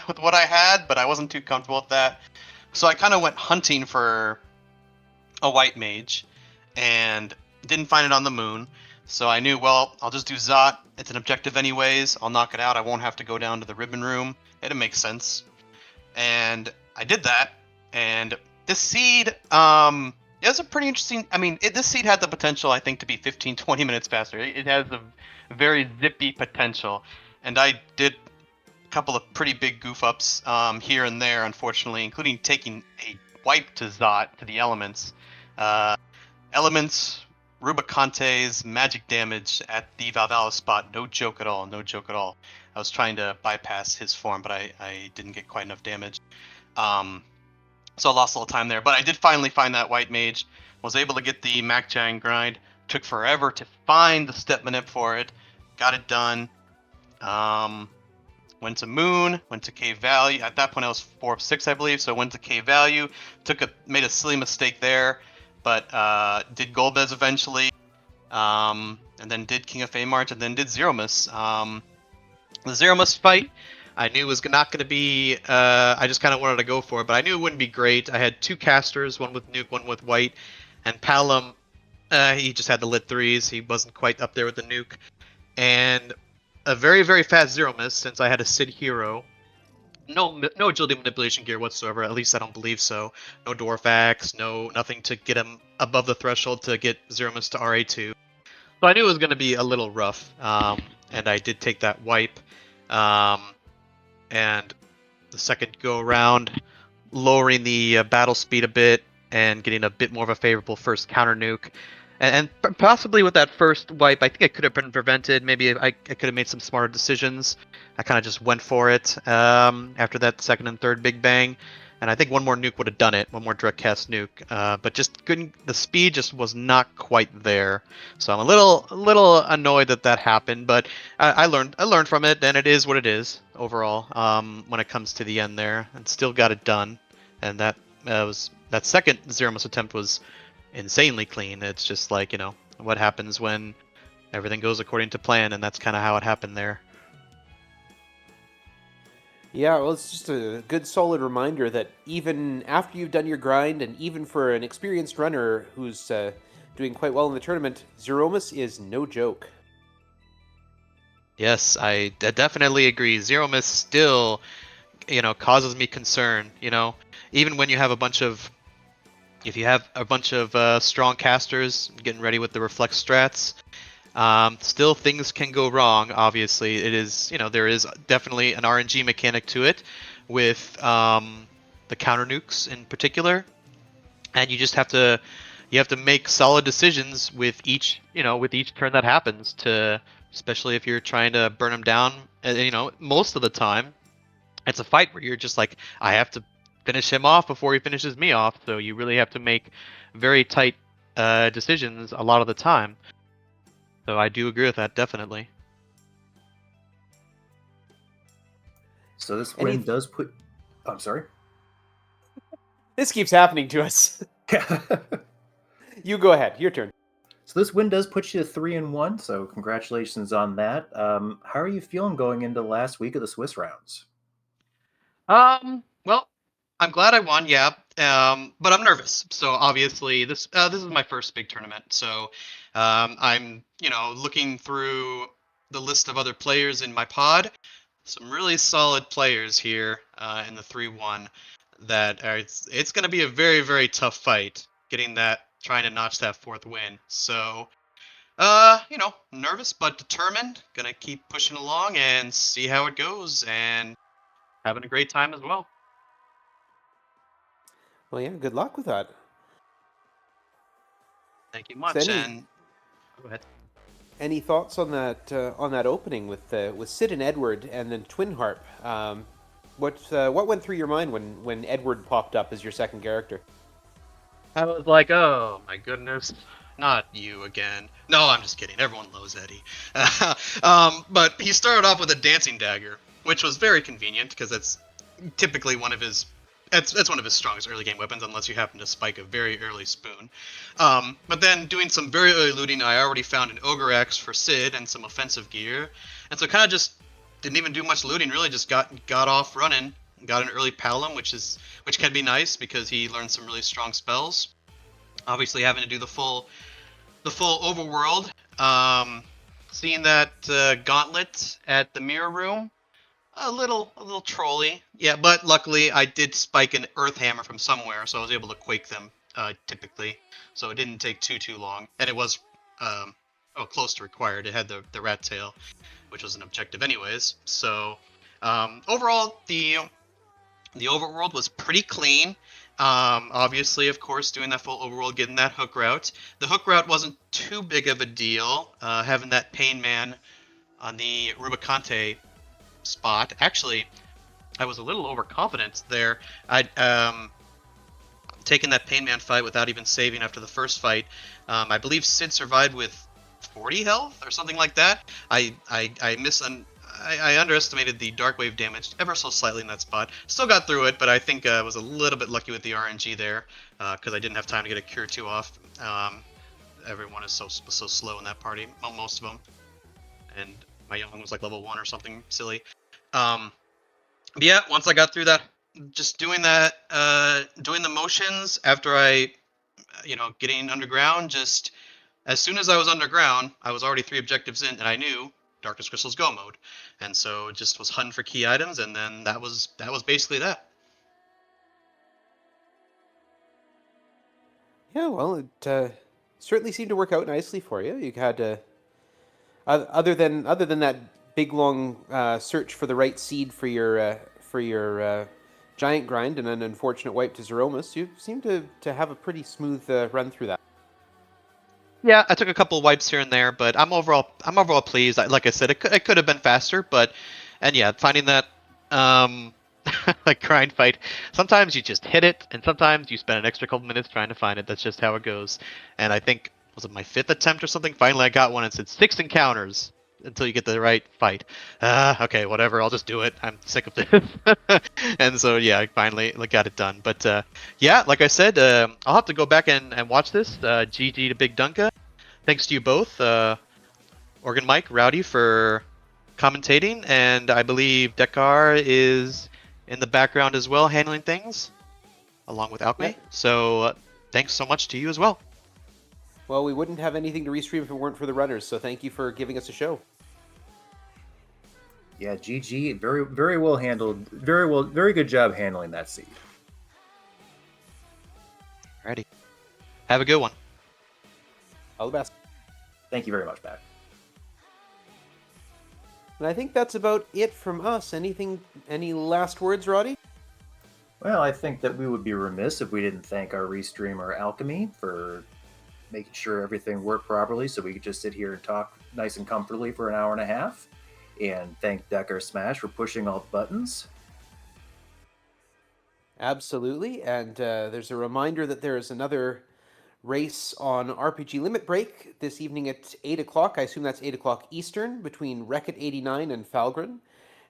with what I had, but I wasn't too comfortable with that. So I kind of went hunting for a white mage, and didn't find it on the moon. So I knew, well, I'll just do Zot. It's an objective anyways. I'll knock it out. I won't have to go down to the ribbon room. It'll make sense. And I did that. And this seed, it was a pretty interesting. I mean, this seed had the potential, I think, to be 15, 20 minutes faster. It has a very zippy potential. And I did a couple of pretty big goof ups here and there, unfortunately, including taking a wipe to Zot to the elements. Elements, Rubicante's magic damage at the Valhalla spot. No joke at all. I was trying to bypass his form, but I didn't get quite enough damage. So I lost a little time there. But I did finally find that white mage. Was able to get the Machin grind. Took forever to find the step manip for it. Got it done. Went to Moon, went to Cave Value. At that point I was 4 of 6, I believe, so went to Cave Value. Made a silly mistake there, but did Golbez eventually. And then did King of Fame March, and then did Zemus. The Zemus fight, I knew was not going to be. I just kind of wanted to go for it, but I knew it wouldn't be great. I had 2 casters, one with nuke, one with white, and Palom. He just had the lit 3s. He wasn't quite up there with the nuke, and a very, very fast Zemus, since I had a Sid hero. No agility manipulation gear whatsoever. At least I don't believe so. No dwarf axe. Nothing to get him above the threshold to get Zemus to RA2. So I knew it was going to be a little rough. And I did take that wipe. And the second go around, lowering the battle speed a bit and getting a bit more of a favorable first counter nuke. And possibly with that first wipe, I think it could have been prevented. Maybe I could have made some smarter decisions. I kind of just went for it after that second and third big bang. And I think one more nuke would have done it, one more direct cast nuke. But just couldn't. The speed just was not quite there. So I'm a little annoyed that happened. But I learned from it, and it is what it is overall. When it comes to the end there, and still got it done. And that second Zemus attempt was insanely clean. It's just like, what happens when everything goes according to plan, and that's kind of how it happened there. Yeah, well, it's just a good solid reminder that even after you've done your grind, and even for an experienced runner who's doing quite well in the tournament, Zemus is no joke. Yes, I definitely agree. Zemus still, causes me concern. Even when you have a bunch of strong casters getting ready with the reflect strats, still things can go wrong. Obviously, it is, there is definitely an RNG mechanic to it with the counter nukes in particular, and you just have to make solid decisions with each turn that happens, especially if you're trying to burn them down. And, most of the time it's a fight where you're just like, I have to finish him off before he finishes me off. So you really have to make very tight decisions a lot of the time. So I do agree with that, definitely. So this Any- win does put. I'm sorry. This keeps happening to us. You go ahead. Your turn. So this win does put you to 3-1. So congratulations on that. How are you feeling going into the last week of the Swiss rounds? Well, I'm glad I won, yeah. But I'm nervous. So obviously, this is my first big tournament. So, I'm looking through the list of other players in my pod. Some really solid players here in the 3-1. That are, it's going to be a very very tough fight trying to notch that fourth win. So, nervous but determined. Gonna keep pushing along and see how it goes, and having a great time as well. Well, yeah. Good luck with that. Thank you So much. And go ahead. any thoughts on that opening with Sid and Edward and then Twin Harp? What went through your mind when Edward popped up as your second character? I was like, oh my goodness, not you again. No, I'm just kidding. Everyone loves Eddie. But he started off with a dancing dagger, which was very convenient because that's typically one of his. That's one of his strongest early game weapons, unless you happen to spike a very early spoon. But then doing some very early looting, I already found an ogre axe for Sid and some offensive gear, and so kind of just didn't even do much looting. Really, just got off running. Got an early Palom, which can be nice because he learned some really strong spells. Obviously, having to do the full overworld. Seeing that gauntlet at the mirror room, a little trolly. Yeah, but luckily I did spike an earth hammer from somewhere, so I was able to quake them typically. So it didn't take too long, and it was close to required. It had the rat tail, which was an objective anyways. So overall, the overworld was pretty clean. Obviously, of course, doing that full overworld, getting that hook route. The hook route wasn't too big of a deal. Having that Pain Man on the Rubicante spot. Actually, I was a little overconfident there. I'd taken that Pain Man fight without even saving after the first fight. I believe Sid survived with 40 health or something like that. I underestimated the dark wave damage ever so slightly in that spot. Still got through it, but I think I was a little bit lucky with the RNG there because I didn't have time to get a cure 2 off. Everyone is so slow in that party, most of them, and my young one was like level 1 or something silly. But yeah, once I got through that, just doing the motions after I, getting underground. Just as soon as I was underground, I was already 3 objectives in, and I knew Darkness Crystal's go mode, and so it just was hunting for key items, and then that was basically that. Yeah, well, it certainly seemed to work out nicely for you. You had other than that big long search for the right seed for your giant grind and an unfortunate wipe to Zeromus, you seem to have a pretty smooth run through that. Yeah, I took a couple wipes here and there, but I'm overall pleased. Like I said, it could have been faster, and yeah, finding that like grind fight. Sometimes you just hit it, and sometimes you spend an extra couple minutes trying to find it. That's just how it goes. And I think, was it my 5th attempt or something? Finally, I got one and said 6 encounters until you get the right fight. Okay, whatever. I'll just do it. I'm sick of this. And so yeah, I finally got it done. But yeah, like I said, I'll have to go back and watch this. GG to Big Dunka. Thanks to you both, Organ Mike, Rowdy, for commentating, and I believe Dekar is in the background as well, handling things, along with Alchemy. Yeah. So thanks so much to you as well. Well, we wouldn't have anything to restream if it weren't for the runners, so thank you for giving us a show. Yeah, GG, very well handled. Very good job handling that seed. Alrighty. Have a good one. All the best. Thank you very much, Matt. And I think that's about it from us. Any last words, Roddy? Well, I think that we would be remiss if we didn't thank our restreamer Alchemy for making sure everything worked properly so we could just sit here and talk nice and comfortably for an hour and a half. And thank Decker Smash for pushing all the buttons. Absolutely. And there's a reminder that there is another race on RPG Limit Break this evening at 8 o'clock. I assume that's 8 o'clock Eastern between Wreck-It 89 and Falgren.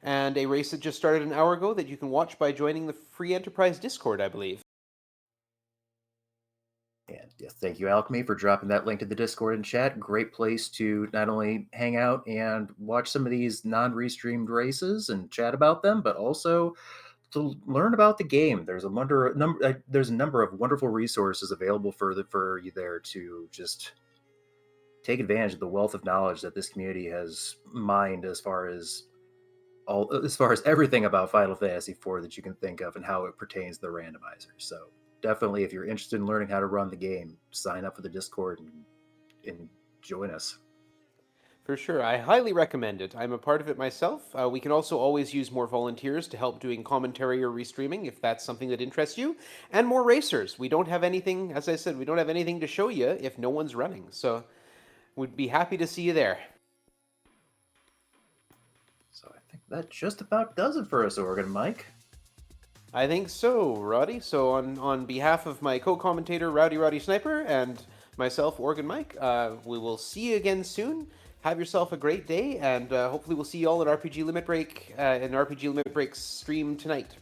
and a race that just started an hour ago that you can watch by joining the Free Enterprise Discord, I believe. And yes, thank you, Alchemy, for dropping that link to the Discord and chat. Great place to not only hang out and watch some of these non-restreamed races and chat about them, but also to learn about the game. There's there's a number of wonderful resources available for you there to just take advantage of the wealth of knowledge that this community has mined as far as everything about Final Fantasy IV that you can think of and how it pertains to the randomizer. So definitely, if you're interested in learning how to run the game, sign up for the Discord and join us. For sure, I highly recommend it. I'm a part of it myself. We can also always use more volunteers to help doing commentary or restreaming if that's something that interests you, and more racers. We don't have anything, as I said, we don't have anything to show you if no one's running, so we'd be happy to see you there. So I think that just about does it for us, Oregon Mike. I think so, Roddy. So on behalf of my co-commentator, Rowdy Sniper, and myself, Organ Mike, we will see you again soon. Have yourself a great day, and hopefully we'll see you all at RPG Limit Break, an RPG Limit Break stream tonight.